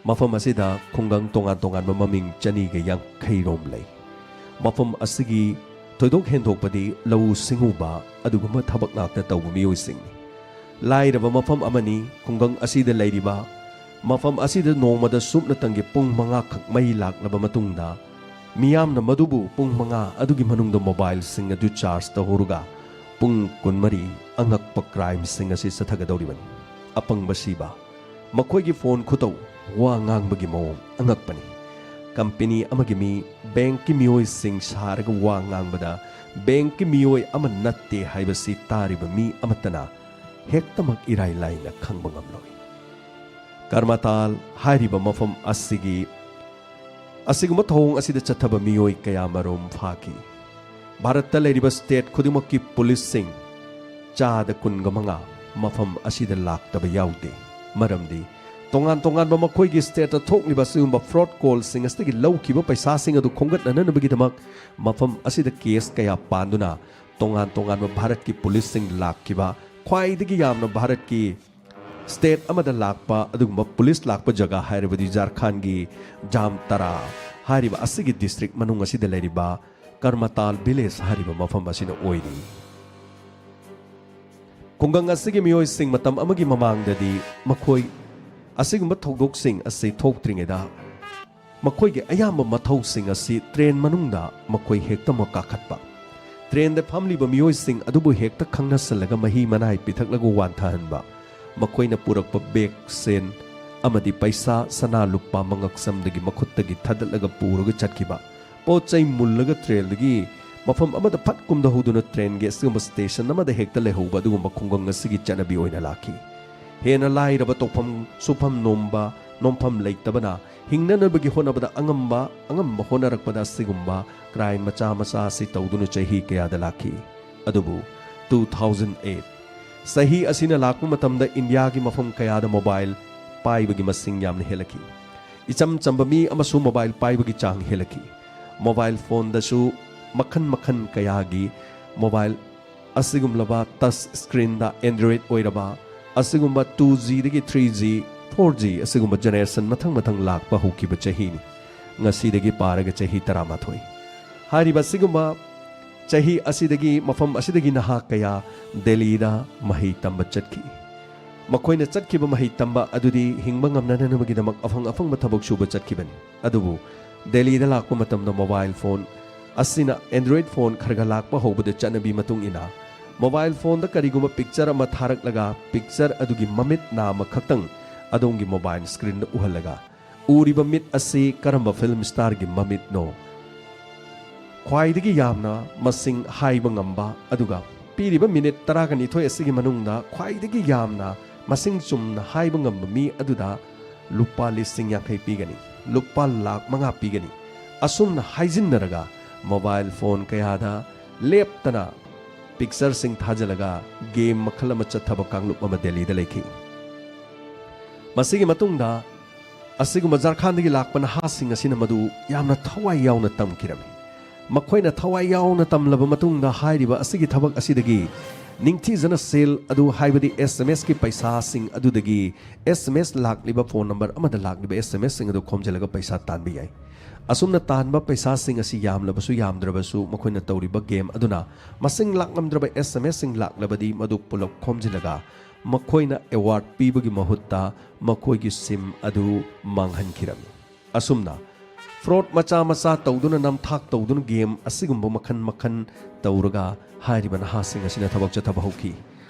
A: ꯃꯐꯝ ꯑꯁꯤꯗ ꯈꯨꯡꯒꯪ ꯇꯣꯉꯥꯟꯕ ꯃꯃꯤꯡ 250 ꯔꯣꯝ ꯂꯩ꯫ ꯃꯐꯝ ꯑꯁꯤꯒꯤ ꯊꯣꯏꯗꯣꯛ ꯍꯦꯟꯗꯣꯛꯄꯗꯤ ꯂꯧꯎ ꯁꯤꯡꯎꯕ ꯑꯗꯨꯒꯨꯝꯕ ꯊꯕꯛ ꯉꯥꯛꯇ ꯇꯧꯕ ꯃꯤꯑꯣꯏꯁꯤꯡꯅꯤ꯫ ꯂꯥꯏꯔꯕ ꯃꯐꯝ ꯑꯃꯅꯤ ꯈꯨꯡꯒꯪ ꯑꯁꯤꯗ ꯂꯩꯔꯤꯕ ꯃꯐꯝ ꯑꯁꯤꯗ ꯅꯣꯡꯃꯗ ꯁꯨꯞꯅꯇꯪꯒꯤ ꯄꯨꯡ 5 ꯈꯛ ꯃꯩ ꯂꯥꯛꯂꯕ ꯃꯇꯨꯡꯗ ꯃꯤꯌꯥꯝꯅ ꯃꯗꯨꯕꯨ ꯄꯨꯡ 5 ꯑꯗꯨꯒꯤ ꯃꯅꯨꯡꯗ ꯃꯣꯕꯥꯏꯜꯁꯤꯡ ꯑꯗꯨ ꯆꯥꯔꯖ ꯇꯧꯍꯧꯔꯒ ꯄꯨꯡ 24 ꯑꯉꯛꯄ ꯀ꯭ꯔꯥꯏꯝꯁꯤꯡ ꯑꯁꯤ ꯆꯠꯊꯒꯗꯧꯔꯤꯕꯅꯤ꯫ ꯑꯄꯪꯕ ꯁꯤꯕ, ꯃꯈꯣꯏꯒꯤ ꯐꯣꯟ ꯈꯨꯇꯧ, ꯋꯥ ꯉꯥꯡꯕꯒꯤ ꯃꯑꯣꯡ ꯑꯉꯛꯄꯅꯤ꯫ ꯀꯝꯄꯦꯅꯤ ꯑꯃꯒꯤ ꯃꯤ ꯕꯦꯡꯛꯀꯤ ꯃꯤꯑꯣꯏꯁꯤꯡ ꯁꯥꯔꯒ ꯋꯥ ꯉꯥꯡꯕꯗ ꯕꯦꯡꯛꯀꯤ ꯃꯤꯑꯣꯏ ꯑꯃ ꯅꯠꯇꯦ ꯍꯥꯏꯕꯁꯤ ꯇꯥꯔꯤꯕ ꯃꯤ ꯑꯃꯠꯇꯅ ꯍꯦꯛꯇꯃꯛ ꯏꯔꯥꯏ ꯂꯥꯏꯅ ꯈꯪꯕ ꯉꯝꯂꯣꯏ꯫ ꯀꯔꯃꯇꯥꯜ ꯍꯥꯏꯔꯤꯕ ꯃꯐꯝ ꯑꯁꯤꯒꯤ ꯑꯁꯤꯒꯨꯝꯕ ꯊꯧꯑꯣꯡ ꯑꯁꯤꯗ ꯆꯠꯊꯕ ꯃꯤꯑꯣꯏ ꯀꯌꯥ ꯃꯔꯨꯝ ꯐꯥꯈꯤ꯫ ꯚꯥꯔꯠꯇ ꯂꯩꯔꯤꯕ ꯁ꯭ꯇꯦꯠ ꯈꯨꯗꯤꯡꯃꯛꯀꯤ ꯄꯨꯂꯤꯁꯁꯤꯡ 125 ꯃꯐꯝ ꯑꯁꯤꯗ ꯂꯥꯛꯇꯕ ꯌꯥꯎꯗꯦ꯫ ꯃꯔꯝꯗꯤ ꯇꯣꯉꯥꯟꯕ ꯃꯈꯣꯏꯒꯤ ꯁ꯭ꯇꯦꯠꯇ ꯊꯣꯛꯂꯤꯕ ꯑꯁꯤꯒꯨꯝꯕ ꯐ꯭ꯔꯣꯗ ꯀꯣꯜꯁꯤꯡ ꯑꯁꯤꯗꯒꯤ ꯂꯧꯈꯤꯕ ꯄꯩꯁꯥꯁꯤꯡ ꯑꯗꯨ ꯈꯣꯝꯒꯠꯅꯅꯕꯒꯤꯗꯃꯛ ꯃꯐꯝ ꯑꯁꯤꯗ ꯀꯦꯁ ꯀꯌꯥ ꯄꯥꯟꯗꯨꯅ ꯇꯣꯉꯥꯟꯕ ꯚꯥꯔꯠꯀꯤ ꯄꯨꯂꯤꯁꯁꯤꯡ ꯂꯥꯛꯈꯤꯕ ꯈ꯭ꯋꯥꯏꯗꯒꯤ ꯌꯥꯝꯅ ꯚꯥꯔꯠꯀꯤ ꯁ꯭ꯇꯦꯠ ꯑꯃꯗ ꯂꯥꯛꯄ ꯑꯗꯨꯒꯨꯝꯕ ꯄꯨꯂꯤꯁ ꯂꯥꯛꯄ ꯖꯒꯥ ꯍꯥꯏꯔꯕꯗꯤ ꯖꯥꯔꯈꯟꯗꯒꯤ ꯖꯥꯝꯇꯥꯔꯥ ꯍꯥꯏꯔꯤꯕ ꯑꯁꯤꯒꯤ ꯗꯤꯁꯇ꯭ꯔꯤꯛ ꯃꯅꯨꯡ ꯑꯁꯤꯗ ꯂꯩꯔꯤꯕ ꯀꯔꯃꯇꯥꯜ ꯚꯤꯂꯦꯖ ꯍꯥꯏꯔꯤꯕ ꯃꯐꯝ ꯑꯁꯤꯅ ꯑꯣꯏꯔꯤ꯫ ꯈꯨꯡꯒꯪ ꯑꯁꯤꯒꯤ ꯃꯤꯑꯣꯏꯁꯤꯡ ꯃꯇꯝ ꯑꯃꯒꯤ ꯃꯃꯥꯡꯗꯗꯤ ꯃꯈꯣꯏ ꯑꯁꯤꯒꯨꯝꯕ ꯊꯧꯗꯣꯛꯁꯤꯡ ꯑꯁꯤ ꯊꯣꯛꯇ꯭ꯔꯤꯉꯩꯗ ꯃꯈꯣꯏꯒꯤ ꯑꯌꯥꯝꯕ ꯃꯊꯧꯁꯤꯡ ꯑꯁꯤ ꯇ꯭ꯔꯦꯟ ꯃꯅꯨꯡꯗ ꯃꯈꯣꯏ ꯍꯦꯛꯇꯃꯛ ꯀꯥꯈꯠꯄ, ꯇ꯭ꯔꯦꯟꯗ ꯐꯝꯂꯤꯕ ꯃꯤꯑꯣꯏꯁꯤꯡ ꯑꯗꯨꯕꯨ ꯍꯦꯛꯇ ꯈꯪꯅꯁꯜꯂꯒ ꯃꯍꯤ ꯃꯅꯥꯏ ꯄꯤꯊꯛꯂꯒ ꯋꯥꯟꯊꯍꯟꯕ, ꯃꯈꯣꯏꯅ ꯄꯨꯔꯛꯄ ꯕꯦꯒ ꯁꯦꯟ ꯑꯃꯗꯤ ꯄꯩꯁꯥ ꯁꯅꯥ ꯂꯨꯄꯥ ꯃꯉꯛꯁꯝꯗꯒꯤ ꯃꯈꯨꯠꯇꯒꯤ ꯊꯥꯗꯠꯂꯒ ꯄꯨꯔꯒ ꯆꯠꯈꯤꯕ, ꯄꯣꯠ ꯆꯩ ꯃꯨꯜꯂꯒ ꯇ꯭ꯔꯦꯟꯗꯒꯤ ꯃꯐꯝ ꯑꯃꯗ ꯐꯠ ꯀꯨꯝꯗꯍꯧꯗꯨꯅ ꯇ꯭ꯔꯦꯟꯒꯤ ꯑꯁꯤꯒꯨꯝꯕ ꯁ꯭ꯇꯦꯁꯟ ꯑꯃꯗ ꯍꯦꯛꯇ ꯂꯩꯍꯧꯕ ꯑꯗꯨꯒꯨꯝꯕ ꯈꯨꯡꯒꯪ ꯑꯁꯤꯒꯤ ꯆꯠꯅꯕꯤ ꯑꯣꯏꯅ ꯂꯥꯛꯈꯤ꯫ ꯍꯦꯟꯅ ꯂꯥꯏꯔꯕ ꯇꯧꯐꯝ ꯁꯨꯐꯝ ꯅꯣꯝꯐꯝ ꯂꯩꯇꯕꯅ ꯍꯤꯡꯅꯅꯕꯒꯤ ꯍꯣꯠꯅꯕꯗ ꯑꯉꯝꯕ ꯍꯣꯠꯅꯔꯛꯄꯗ ꯑꯁꯤꯒꯨꯝꯕ ꯀ꯭ꯔꯥꯏꯝ ꯃꯆꯥ ꯑꯁꯤ ꯇꯧꯗꯨꯅ ꯆꯍꯤ ꯀꯌꯥꯗ ꯂꯥꯛꯈꯤ꯫ ꯑꯗꯨꯕꯨ 2008 ꯆꯍꯤ ꯑꯁꯤꯅ ꯂꯥꯛꯄ ꯃꯇꯝꯗ ꯏꯟꯗꯤꯌꯥꯒꯤ ꯃꯐꯝ ꯀꯌꯥꯗ ꯃꯣꯕꯥꯏꯜ ꯄꯥꯏꯕꯒꯤ ꯃꯁꯤꯡ ꯌꯥꯝꯅ ꯍꯦꯜꯂꯛꯈꯤ꯫ ꯏꯆꯝ ꯆꯝꯕ ꯃꯤ ꯑꯃꯁꯨ ꯃꯣꯕꯥꯏꯜ ꯄꯥꯏꯕꯒꯤ ꯆꯥꯡ ꯍꯦꯜꯂꯛꯈꯤ꯫ ꯃꯣꯕꯥꯏꯜ ꯐꯣꯟꯗꯁꯨ ꯃꯈꯟ ꯀꯌꯥꯒꯤ ꯃꯣꯕꯥꯏꯜ ꯑꯁꯤꯒꯨꯝꯂꯕ ꯇꯆ ꯁ꯭ꯀ꯭ꯔꯤꯟꯗ ꯑꯦꯟꯗ꯭ꯔꯣꯏꯗ ꯑꯣꯏꯔꯕ ꯑꯁꯤꯒꯨꯝꯕ 2Gꯗꯒꯤ 3G 4G ꯑꯁꯤꯒꯨꯝꯕ ꯖꯦꯅꯦꯔꯦꯁꯟ ꯃꯊꯪ ꯂꯥꯛꯄ ꯍꯧꯈꯤꯕ ꯆꯍꯤꯅꯤ꯫ ꯉꯁꯤꯗꯒꯤ ꯄꯥꯔꯒ ꯆꯍꯤ 19 ꯍꯥꯏꯔꯤꯕ ꯑꯁꯤꯒꯨꯝꯕ ꯆꯍꯤ ꯑꯁꯤꯗꯒꯤ ꯃꯐꯝ ꯑꯁꯤꯗꯒꯤ ꯅꯍꯥ ꯀꯌా ꯗꯦꯜꯂꯤꯗ ꯃꯍꯩ ꯇꯝꯕ ꯆꯠꯈꯤ꯫ ꯃꯈꯣꯏꯅ ꯆꯠꯈꯤꯕ ꯃꯍꯩ ꯇꯝꯕ ꯑꯗꯨꯗꯤ ꯍꯤꯡꯕ ꯉꯝꯅꯅꯕꯒꯤꯗꯃꯛ ꯑꯐꯪꯕ ꯊꯕꯛ ꯁꯨꯕ ꯆꯠꯈꯤꯕꯅꯤ꯫ ꯑꯗꯨꯕꯨ ꯗꯦꯜꯂꯤꯗ ꯂꯥꯛꯄ ꯃꯇꯝꯗ ꯃꯣꯕꯥꯏꯜ ꯐꯣꯟ ꯑꯁꯤꯅ ꯑꯦꯟꯗ꯭ꯔꯣꯏꯗ ꯐꯣꯟ ꯈꯔ ꯂꯥꯛꯄ ꯍꯧꯕꯗ ꯆꯠꯅꯕꯤ ꯃꯇꯨꯡ ꯏꯟꯅ ꯃꯣꯕꯥꯏꯜ ꯐꯣꯟꯗ ꯀꯔꯤꯒꯨꯝꯕ ꯄꯤꯛꯆꯔ ꯑꯃ ꯊꯥꯔꯛꯂꯒ ꯄꯤꯛꯆꯔ ꯑꯗꯨꯒꯤ ꯃꯃꯤꯠ ꯅꯥꯝꯃ ꯈꯛꯇꯪ ꯑꯗꯣꯝꯒꯤ ꯃꯣꯕꯥꯏꯜ ꯁ꯭ꯀ꯭ꯔꯤꯟꯗ ꯎꯍꯜꯂꯒ ꯎꯔꯤꯕ ꯃꯤꯠ ꯑꯁꯤ ꯀꯔꯝꯕ ꯐꯤल्म ꯁ꯭ꯇꯥꯔꯒꯤ ꯃꯃꯤꯠꯅꯣ ꯈ꯭ꯋꯥꯏꯗꯒꯤ ꯌꯥꯝꯅ ꯃꯁꯤꯡ ꯍꯥꯏꯕ ꯉꯝꯕ ꯑꯗꯨꯒ ꯄꯤꯔꯤꯕ ꯃꯤꯅꯤꯠ 12 ꯑꯁꯤꯒꯤ ꯃꯅꯨꯡꯗ ꯈ꯭ꯋꯥꯏꯗꯒꯤ ꯌꯥꯝꯅ ꯃꯁꯤꯡ ꯆꯨꯝꯅ ꯍꯥꯏꯕ ꯉꯝꯕ ꯃꯤ ꯑꯗꯨꯗ ꯂꯨꯄꯥ 50,000 ꯄꯤꯒꯅꯤ, ꯂꯨꯄꯥ 5,00,000 ꯄꯤꯒꯅꯤ꯫ ꯑꯁꯨꯝꯅ ꯍꯥꯏꯖꯤꯟꯅꯔꯒ ꯃꯣꯕꯥꯏꯜ ꯐꯣꯟ ꯀꯌꯥꯗ ꯂꯦꯞꯇꯅ ꯄꯤꯛꯆꯔꯁꯤꯡ ꯊꯥꯖꯤꯜꯂꯒ ꯒꯦꯝ ꯃꯈꯜ ꯑꯃ ꯆꯠꯊꯕ ꯀꯥꯡꯂꯨꯞ ꯑꯃ ꯗꯦꯜꯂꯤꯗ ꯂꯩꯈꯤ꯫ ꯃꯁꯤꯒꯤ ꯃꯇꯨꯡꯗ ꯑꯁꯤꯒꯨꯝꯕ ꯖꯥꯔꯈꯟꯗꯒꯤ ꯂꯥꯛꯄ ꯅꯍꯥꯁꯤꯡ ꯑꯁꯤꯅ ꯃꯗꯨ ꯌꯥꯝꯅ ꯊꯋꯥꯏ ꯌꯥꯎꯅ ꯇꯝꯈꯤꯔꯝꯃꯤ꯫ ꯃꯈꯣꯏꯅ ꯊꯋꯥꯏ ꯌꯥꯎꯅ ꯇꯝꯂꯕ ꯃꯇꯨꯡꯗ ꯍꯥꯏꯔꯤꯕ ꯑꯁꯤꯒꯤ ꯊꯕꯛ ꯑꯁꯤꯗꯒꯤ ꯅꯤꯡꯊꯤꯖꯅ ꯁꯦꯜ ꯑꯗꯨ ꯍꯥꯏꯕꯗꯤ SMS ꯀꯤ ꯄꯩꯁꯥꯁꯤꯡ ꯑꯗꯨꯗꯒꯤ SMS ꯂꯥꯛꯂꯤꯕ ꯐꯣꯟ ꯅꯝꯕꯔ ꯑꯃꯗ ꯂꯥꯛꯂꯤꯕ SMS ꯁꯤꯡ ꯑꯗꯨ ꯈꯣꯝꯖꯤꯜꯂꯒ ꯄꯩꯁꯥ तानꯕ ꯌꯥꯏ꯫ ꯑꯁꯨꯝꯅ ꯇꯥꯟꯕ ꯄꯩꯁꯥꯁꯤꯡ ꯑꯁꯤ ꯌꯥꯝꯂꯕꯁꯨ ꯌꯥꯝꯗ꯭ꯔꯕꯁꯨ ꯃꯈꯣꯏꯅ ꯇꯧꯔꯤꯕ ꯒꯦꯝ ꯑꯗꯨꯅ ꯃꯁꯤꯡ ꯂꯥꯛꯉꯝꯗ꯭ꯔꯕ SMS ꯁꯤꯡ ꯂꯥꯛꯂꯕꯗꯤ ꯃꯗꯨ ꯄꯨꯂꯞ ꯈꯣꯝꯖꯤꯜꯂꯒ ꯃꯈꯣꯏꯅ ꯑꯦꯋꯥꯔꯗ ꯄꯤꯕꯒꯤ ꯃꯍꯨꯠꯇ ꯃꯈꯣꯏꯒꯤ ꯁꯤꯝ ꯑꯗꯨ ꯃꯥꯡꯍꯟꯈꯤꯔꯝꯃꯤ꯫ ꯑꯁꯨꯝꯅ ꯐ꯭ꯔꯣꯗ ꯃꯆꯥ ꯃꯆꯥ ꯇꯧꯗꯨꯅ ꯅꯝꯊꯥꯛ ꯇꯧꯗꯨꯅ ꯒꯦꯝ ꯑꯁꯤꯒꯨꯝꯕ ꯃꯈꯟ ꯇꯧꯔꯒ ꯍꯥꯏꯔꯤꯕ ꯅꯍꯥꯁꯤꯡ ꯑꯁꯤꯅ ꯊꯕꯛ ꯆꯠꯊꯕ ꯍꯧꯈꯤ꯫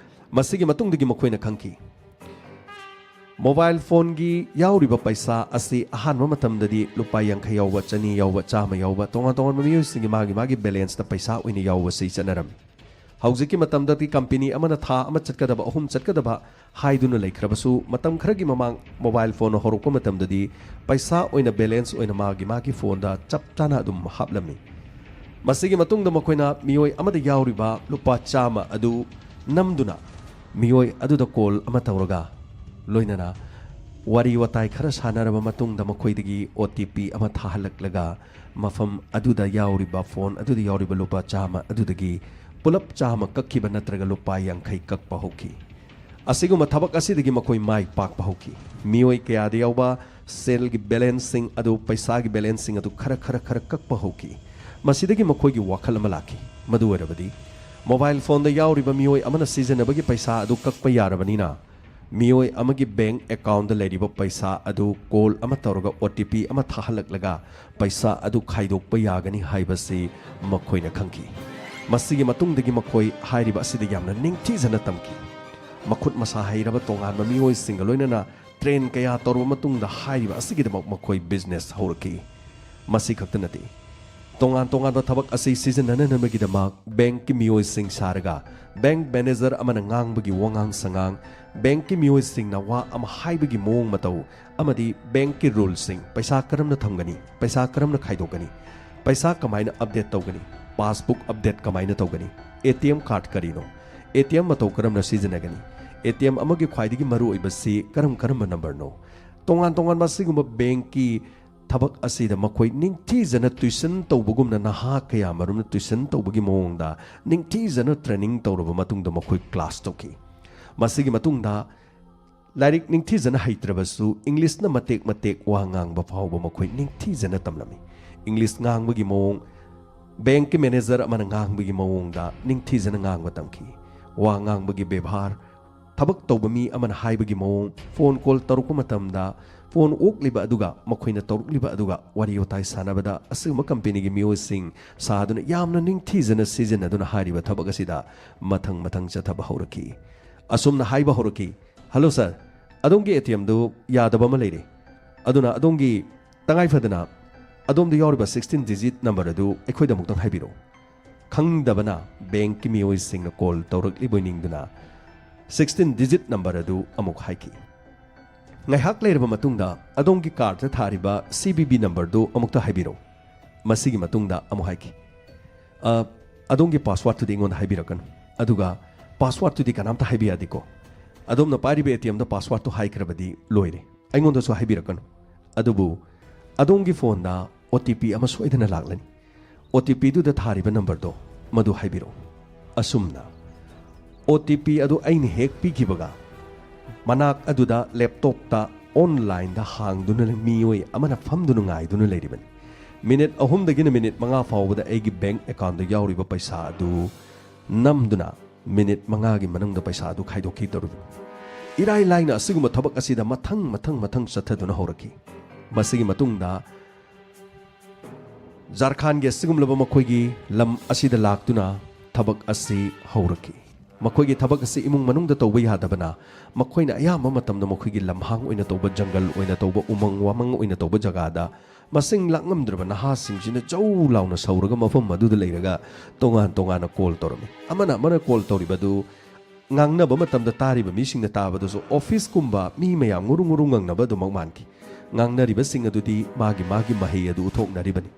A: ꯃꯁꯤꯒꯤ ꯃꯇꯨꯡꯗꯒꯤ ꯃꯈꯣꯏꯅ ꯈꯪꯈꯤ ꯃꯣꯕꯥꯏꯜ ꯐꯣꯟꯒꯤ ꯌꯥꯎꯔꯤꯕ ꯄꯩꯁꯥ ꯑꯁꯤ ꯑꯍꯥꯟꯕ ꯃꯇꯝꯗꯗꯤ ꯂꯨꯄꯥ 50 ꯌꯥꯎꯕ, 200 ꯌꯥꯎꯕ, 100 ꯌꯥꯎꯕ ꯇꯣꯉꯥꯟ ꯇꯣꯉꯥꯟꯕ ꯃꯤꯑꯣꯏꯁꯤꯡꯒꯤ ꯃꯥꯒꯤ ꯕꯦꯂꯦꯟꯁꯇ ꯄꯩꯁꯥ ꯑꯣꯏꯅ ꯌꯥꯎꯕꯁꯤ ꯆꯠꯅꯔꯝꯃꯤ꯫ ꯍꯧꯖꯤꯛꯀꯤ ꯃꯇꯝꯗꯗꯤ ꯀꯝꯄꯦꯅꯤ ꯑꯃꯅ ꯊꯥ ꯑꯃ ꯆꯠꯀꯗꯕ 3 ꯆꯠꯀꯗꯕ ꯍꯥꯏꯗꯨꯅ ꯂꯩꯈ꯭ꯔꯕꯁꯨ ꯃꯇꯝ ꯈꯔꯒꯤ ꯃꯃꯥꯡ ꯃꯣꯕꯥꯏꯜ ꯐꯣꯟ ꯍꯧꯔꯛꯄ ꯃꯇꯝꯗꯗꯤ ꯄꯩꯁꯥ ꯑꯣꯏꯅ ꯕꯦꯂꯦꯟꯁ ꯑꯣꯏꯅ ꯃꯥꯒꯤ ꯐꯣꯟꯗ ꯆꯞ ꯆꯥꯅ ꯑꯗꯨꯝ ꯍꯥꯞꯂꯝꯃꯤ꯫ ꯃꯁꯤꯒꯤ ꯃꯇꯨꯡꯗ ꯃꯈꯣꯏꯅ ꯃꯤꯑꯣꯏ ꯑꯃꯗ ꯌꯥꯎꯔꯤꯕ ꯂꯨꯄꯥ 100 ꯑꯗꯨ ꯅꯝꯗꯨꯅ ꯃꯤꯑꯣꯏ ꯑꯗꯨꯗ ꯀꯣꯜ ꯑꯃ ꯇꯧꯔꯒ ꯂꯣꯏꯅꯅ ꯋꯥꯔꯤ ꯋꯥꯇꯥꯏ ꯈꯔ ꯁꯥꯟꯅꯔꯕ ꯃꯇꯨꯡꯗ ꯃꯈꯣꯏꯗꯒꯤ OTP ꯑꯃ ꯊꯥꯍꯜꯂꯛꯂꯒ ꯃꯐꯝ ꯑꯗꯨꯗ ꯌꯥꯎꯔꯤꯕ ꯐꯣꯟ ꯑꯗꯨꯗ ꯌꯥꯎꯔꯤꯕ ꯂꯨꯄꯥ 100 ꯑꯗꯨꯗꯒꯤ ꯄꯨꯂꯞ 100 ꯀꯛꯈꯤꯕ ꯅꯠꯇ꯭ꯔꯒ ꯂꯨꯄꯥ 50 ꯀꯛꯄ ꯍꯧꯈꯤ꯫ ꯑꯁꯤꯒꯨꯝꯕ ꯊꯕꯛ ꯑꯁꯤꯗꯒꯤ ꯃꯈꯣꯏ ꯃꯥꯏ ꯄꯥꯛꯄ ꯍꯧꯈꯤ꯫ ꯃꯤꯑꯣꯏ ꯀꯌꯥꯗ ꯌꯥꯎꯕ ꯁꯦꯜꯒꯤ ꯕꯦꯂꯦꯟꯁꯁꯤꯡ ꯑꯗꯨ ꯄꯩꯁꯥꯒꯤ ꯕꯦꯂꯦꯟꯁꯁꯤꯡ ꯑꯗꯨ ꯈꯔ ꯀꯛꯄ ꯍꯧꯈꯤ꯫ ꯃꯁꯤꯗꯒꯤ ꯃꯈꯣꯏꯒꯤ ꯋꯥꯈꯜ ꯑꯃ ꯂꯥꯛꯈꯤ ꯃꯗꯨ ꯑꯣꯏꯔꯕꯗꯤ ꯃꯣꯕꯥꯏꯜ ꯐꯣꯟꯗ ꯌꯥꯎꯔꯤꯕ ꯃꯤꯑꯣꯏ ꯑꯃꯅ ꯁꯤꯖꯤꯟꯅꯕꯒꯤ ꯄꯩꯁꯥ ꯑꯗꯨ ꯀꯛꯄ ꯌꯥꯔꯕꯅꯤꯅ ꯃꯤꯑꯣꯏ ꯑꯃꯒꯤ ꯕꯦꯡꯛ ꯑꯦꯀꯥꯎꯟꯗ ꯂꯩꯔꯤꯕ ꯄꯩꯁꯥ ꯑꯗꯨ ꯀꯣꯜ ꯑꯃ ꯇꯧꯔꯒ OTP ꯑꯃ ꯊꯥꯍꯜꯂꯛꯂꯒ ꯄꯩꯁꯥ ꯑꯗꯨ ꯈꯥꯏꯗꯣꯛꯄ ꯌꯥꯒꯅꯤ ꯍꯥꯏꯕꯁꯤ ꯃꯈꯣꯏꯅ ꯈꯪꯈꯤ꯫ ꯃꯁꯤꯒꯤ ꯃꯇꯨꯡꯗꯒꯤ ꯃꯈꯣꯏ ꯍꯥꯏꯔꯤꯕ ꯑꯁꯤꯗ ꯌꯥꯝꯅ ꯅꯤꯡꯊꯤꯖꯅ ꯇꯝꯈꯤ꯫ ꯃꯈꯨꯠ ꯃꯁꯥ ꯍꯩꯔꯕ ꯇꯣꯉꯥꯟꯕ ꯃꯤꯑꯣꯏꯁꯤꯡꯒ ꯂꯣꯏꯅꯅ ꯇ꯭ꯔꯦꯟ ꯀꯌꯥ ꯇꯧꯔꯕ ꯃꯇꯨꯡꯗ ꯍꯥꯏꯔꯤꯕ ꯑꯁꯤꯒꯤꯗꯃꯛ ꯃꯈꯣꯏ ꯕꯤꯖꯤꯅꯦꯁ ꯍꯧꯔꯛꯈꯤ꯫ ꯃꯁꯤ ꯈꯛꯇ ꯅꯠꯇꯦ, ꯇꯣꯉꯥꯟ ꯇꯣꯉꯥꯟꯕ ꯊꯕꯛ ꯑꯁꯤ ꯁꯤꯖꯤꯟꯅꯅꯕꯒꯤꯗꯃꯛ ꯕꯦꯡꯛꯀꯤ ꯃꯤꯑꯣꯏꯁꯤꯡ ꯁꯥꯔꯒ ꯕꯦꯡꯛ ꯃꯦꯅꯦꯖꯔ ꯑꯃꯅ ꯉꯥꯡꯕꯒꯤ ꯋꯥꯉꯥꯡ ꯁꯉꯥꯡ, ꯕꯦꯡꯛꯀꯤ ꯃꯤꯑꯣꯏꯁꯤꯡꯅ ꯋꯥ ꯑꯃ ꯍꯥꯏꯕꯒꯤ ꯃꯑꯣꯡ ꯃꯇꯧ ꯑꯃꯗꯤ ꯕꯦꯡꯛꯀꯤ ꯔꯨꯜꯁꯤꯡ, ꯄꯩꯁꯥ ꯀꯔꯝꯅ ꯊꯝꯒꯅꯤ, ꯄꯩꯁꯥ ꯀꯔꯝꯅ ꯈꯥꯏꯗꯣꯛꯀꯅꯤ, ꯄꯩꯁꯥ ꯀꯃꯥꯏꯅ ꯑꯞꯗꯦꯠ ꯇꯧꯒꯅꯤ, ꯄꯥꯁꯕꯨꯛ ꯑꯞꯗꯦꯠ ꯀꯃꯥꯏꯅ ꯇꯧꯒꯅꯤ, ATM ꯀꯥꯔꯗ ꯀꯔꯤꯅꯣ, ATM ꯃꯇꯧ ꯀꯔꯝꯅ ꯁꯤꯖꯤꯟꯅꯒꯅꯤ, ATM ꯑꯃꯒꯤ ꯈ꯭ꯋꯥꯏꯗꯒꯤ ꯃꯔꯨꯑꯣꯏꯕꯁꯤ ꯀꯔꯝꯕ ꯅꯝꯕꯔꯅꯣ, ꯇꯣꯉꯥꯟ ꯇꯣꯉꯥꯟꯕ ꯑꯁꯤꯒꯨꯝꯕ ꯕꯦꯡꯛꯀꯤ ꯊꯕꯛ ꯑꯁꯤꯗ ꯃꯈꯣꯏ ꯅꯤꯡꯊꯤꯖꯅ ꯇ꯭ꯌꯨꯁꯟ ꯇꯧꯕꯒꯨꯝꯅ ꯅꯍꯥ ꯀꯌꯥ ꯃꯔꯨꯝꯅ ꯇ꯭ꯌꯨꯁꯟ ꯇꯧꯕꯒꯤ ꯃꯑꯣꯡꯗ ꯅꯤꯡꯊꯤꯖꯅ ꯇ꯭ꯔꯦꯅꯤꯡ ꯇꯧꯔꯕ ꯃꯇꯨꯡꯗ ꯃꯈꯣꯏ ꯀ꯭ꯂꯥꯁ ꯇꯧꯈꯤ꯫ ꯃꯁꯤꯒꯤ ꯃꯇꯨꯡꯗ ꯂꯥꯏꯔꯤꯛ ꯅꯤꯡꯊꯤꯖꯅ ꯍꯩꯇ꯭ꯔꯕꯁꯨ ꯏꯪꯂꯤꯁꯅ ꯃꯇꯦꯛ ꯋꯥ ꯉꯥꯡꯕ ꯐꯥꯎꯕ ꯃꯈꯣꯏ ꯅꯤꯡꯊꯤꯖꯅ ꯇꯝꯂꯝꯃꯤ꯫ ꯏꯪꯂꯤꯁ ꯉꯥꯡꯕꯒꯤ ꯃꯑꯣꯡ, ꯕꯦꯡꯛꯀꯤ ꯃꯦꯅꯦꯖꯔ ꯑꯃꯅ ꯉꯥꯡꯕꯒꯤ ꯃꯑꯣꯡꯗ ꯅꯤꯡꯊꯤꯖꯅ ꯉꯥꯡꯕ ꯇꯝꯈꯤ꯫ ꯋꯥ ꯉꯥꯡꯕꯒꯤ ꯕꯦꯚꯥꯔ, ꯊꯕꯛ ꯇꯧꯕ ꯃꯤ ꯑꯃꯅ ꯍꯥꯏꯕꯒꯤ ꯃꯑꯣꯡ, ꯐꯣꯟ ꯀꯣꯜ ꯇꯧꯔꯛꯄ ꯃꯇꯝꯗ ꯐꯣꯟ ꯑꯣꯛꯂꯤꯕ ꯑꯗꯨꯒ ꯃꯈꯣꯏꯅ ꯇꯧꯔꯛꯂꯤꯕ ꯑꯗꯨꯒ ꯋꯥꯔꯤ ꯋꯥꯇꯥꯏ ꯁꯥꯟꯅꯕꯗ ꯑꯁꯤꯒꯨꯝꯕ ꯀꯝꯄꯦꯅꯤꯒꯤ ꯃꯤꯑꯣꯏꯁꯤꯡ ꯁꯥꯗꯨꯅ ꯌꯥꯝꯅ ꯅꯤꯡꯊꯤꯖꯅ ꯁꯤꯖꯤꯟꯅꯗꯨꯅ ꯍꯥꯏꯔꯤꯕ ꯊꯕꯛ ꯑꯁꯤꯗ ꯃꯊꯪ ꯆꯠꯊꯕ ꯍꯧꯔꯛꯈꯤ꯫ ꯑꯁꯨꯝꯅ ꯍꯥꯏꯕ ꯍꯧꯔꯛꯈꯤ, "ꯍꯜꯂꯣ ꯁꯔ, ꯑꯗꯣꯝꯒꯤ ATMꯗꯨ ꯌꯥꯗꯕ ꯑꯃ ꯂꯩꯔꯦ, ꯑꯗꯨꯅ ꯑꯗꯣꯝꯒꯤ ꯇꯉꯥꯏꯐꯗꯅ ꯑꯗꯣꯝꯗ ꯌꯥꯎꯔꯤꯕ 16 ꯗꯤꯖꯤꯠ ꯅꯝꯕꯔ ꯑꯗꯨ ꯑꯩꯈꯣꯏꯗ ꯑꯃꯨꯛꯇꯪ ꯍꯥꯏꯕꯤꯔꯛꯎ." ꯈꯪꯗꯕꯅ ꯕꯦꯡꯛꯀꯤ ꯃꯤꯑꯣꯏꯁꯤꯡꯅ ꯀꯣꯜ ꯇꯧꯔꯛꯂꯤꯕꯣꯏ ꯅꯤꯡꯗꯨꯅ 16 ꯗꯤꯖꯤꯠ ꯅꯝꯕꯔ ꯑꯗꯨ ꯑꯃꯨꯛ ꯍꯥꯏꯈꯤ꯫ ꯉꯥꯏꯍꯥꯛ ꯂꯩꯔꯕ ꯃꯇꯨꯡꯗ ꯑꯗꯣꯝꯒꯤ ꯀꯥꯔꯗꯇ ꯊꯥꯔꯤꯕ CVV ꯅꯝꯕꯔꯗꯨ ꯑꯃꯨꯛꯇ ꯍꯥꯏꯕꯤꯔꯛꯎ꯫ ꯃꯁꯤꯒꯤ ꯃꯇꯨꯡꯗ ꯑꯃꯨꯛ ꯍꯥꯏꯈꯤ, "ꯑꯗꯣꯝꯒꯤ ꯄꯥꯁꯋꯥꯔꯗꯇꯨꯗꯤ ꯑꯩꯉꯣꯟꯗ ꯍꯥꯏꯕꯤꯔꯛꯀꯅꯨ, ꯑꯗꯨꯒ ꯄꯥꯁꯋꯥꯔꯗꯇꯨꯗꯤ ꯀꯅꯥꯝꯇ ꯍꯥꯏꯕ ꯌꯥꯗꯦꯀꯣ꯫ ꯑꯗꯣꯝꯅ ꯄꯥꯏꯔꯤꯕ ATMꯗ ꯄꯥꯁꯋꯥꯔꯗꯇꯨ ꯍꯥꯏꯈ꯭ꯔꯕꯗꯤ ꯂꯣꯏꯔꯦ, ꯑꯩꯉꯣꯟꯗꯁꯨ ꯍꯥꯏꯕꯤꯔꯛꯀꯅꯨ꯫ ꯑꯗꯨꯕꯨ ꯑꯗꯣꯝꯒꯤ ꯐꯣꯟꯗ OTP ꯑꯃ ꯁꯣꯏꯗꯅ ꯂꯥꯛꯂꯅꯤ, OTPꯗꯨꯗ ꯊꯥꯔꯤꯕ ꯅꯝꯕꯔꯗꯣ ꯃꯗꯨ ꯍꯥꯏꯕꯤꯔꯛꯎ." ꯑꯁꯨꯝꯅ OTP ꯑꯗꯨ ꯑꯩꯅ ꯍꯦꯛ ꯄꯤꯈꯤꯕꯒ ꯃꯅꯥꯛ ꯑꯗꯨꯗ ꯂꯦꯞꯇꯣꯞꯇ ꯑꯣꯟꯂꯥꯏꯟꯗ ꯍꯥꯡꯗꯨꯅ ꯃꯤꯑꯣꯏ ꯑꯃꯅ ꯐꯝꯗꯨꯅ ꯉꯥꯏꯗꯨꯅ ꯂꯩꯔꯤꯕꯅꯤ꯫ ꯃꯤꯅꯤꯠ 3ꯗꯒꯤꯅ ꯃꯤꯅꯤꯠ 5 ꯐꯥꯎꯕꯗ ꯑꯩꯒꯤ ꯕꯦꯡꯛ ꯑꯦꯀꯥꯎꯟꯗ ꯌꯥꯎꯔꯤꯕ ꯄꯩꯁꯥ ꯑꯗꯨ ꯅꯝꯗꯨꯅ ꯃꯤꯅꯤꯠ 5ꯒꯤ ꯃꯅꯨꯡꯗ ꯄꯩꯁꯥ ꯑꯗꯨ ꯈꯥꯏꯗꯣꯛꯈꯤ ꯇꯧꯔꯤꯕꯅꯤ꯫ ꯏꯔꯥꯏ ꯂꯥꯏꯅ ꯑꯁꯤꯒꯨꯝꯕ ꯊꯕꯛ ꯑꯁꯤꯗ ꯃꯊꯪ ꯆꯠꯊꯗꯨꯅ ꯍꯧꯔꯛꯈꯤ꯫ ꯃꯁꯤꯒꯤ ꯃꯇꯨꯡꯗ ꯖꯥꯔꯈꯟꯒꯤ ꯑꯁꯤꯒꯨꯝꯂꯕ ꯃꯈꯣꯏꯒꯤ ꯂꯝ ꯑꯁꯤꯗ ꯂꯥꯛꯇꯨꯅ ꯊꯕꯛ ꯑꯁꯤ ꯍꯧꯔꯛꯈꯤ꯫ ꯃꯈꯣꯏꯒꯤ ꯊꯕꯛ ꯑꯁꯤ ꯏꯃꯨꯡ ꯃꯅꯨꯡꯗ ꯇꯧꯕ ꯌꯥꯗꯕꯅ ꯃꯈꯣꯏꯅ ꯑꯌꯥꯝꯕ ꯃꯇꯝꯗ ꯃꯈꯣꯏꯒꯤ ꯂꯝꯍꯥꯡ ꯑꯣꯏꯅ ꯇꯧꯕ, ꯖꯪꯒꯜ ꯑꯣꯏꯅ ꯇꯧꯕ, ꯎꯃꯪ ꯋꯥꯃꯪ ꯑꯣꯏꯅ ꯇꯧꯕ ꯖꯒꯥꯗ ꯃꯁꯤꯡ ꯂꯥꯛꯉꯝꯗ꯭ꯔꯕ ꯅꯍꯥꯁꯤꯡꯁꯤꯅ ꯖꯧ ꯂꯥꯎꯅ ꯁꯧꯔꯒ ꯃꯐꯝ ꯑꯗꯨꯗ ꯂꯩꯔꯒ ꯇꯣꯉꯥꯟꯅ ꯀꯣꯜ ꯇꯧꯔꯝꯃꯤ꯫ ꯑꯃꯅ ꯀꯣꯜ ꯇꯧꯔꯤꯕꯗꯨ ꯉꯥꯡꯅꯕ ꯃꯇꯝꯗ ꯇꯥꯔꯤꯕ ꯃꯤꯁꯤꯡꯅ ꯇꯥꯕꯗꯁꯨ ꯑꯣꯐꯤꯁꯀꯨꯝꯕ ꯃꯤ ꯃꯌꯥꯝ ꯉꯨꯔꯨ ꯉꯥꯡꯅꯕ ꯑꯗꯨꯃꯛ ꯃꯥꯟꯈꯤ꯫ ꯉꯥꯡꯅꯔꯤꯕꯁꯤꯡ ꯑꯗꯨꯗꯤ ꯃꯥꯒꯤ ꯃꯍꯩ ꯑꯗꯨ ꯎꯠꯊꯣꯛꯅꯔꯤꯕꯅꯤ꯫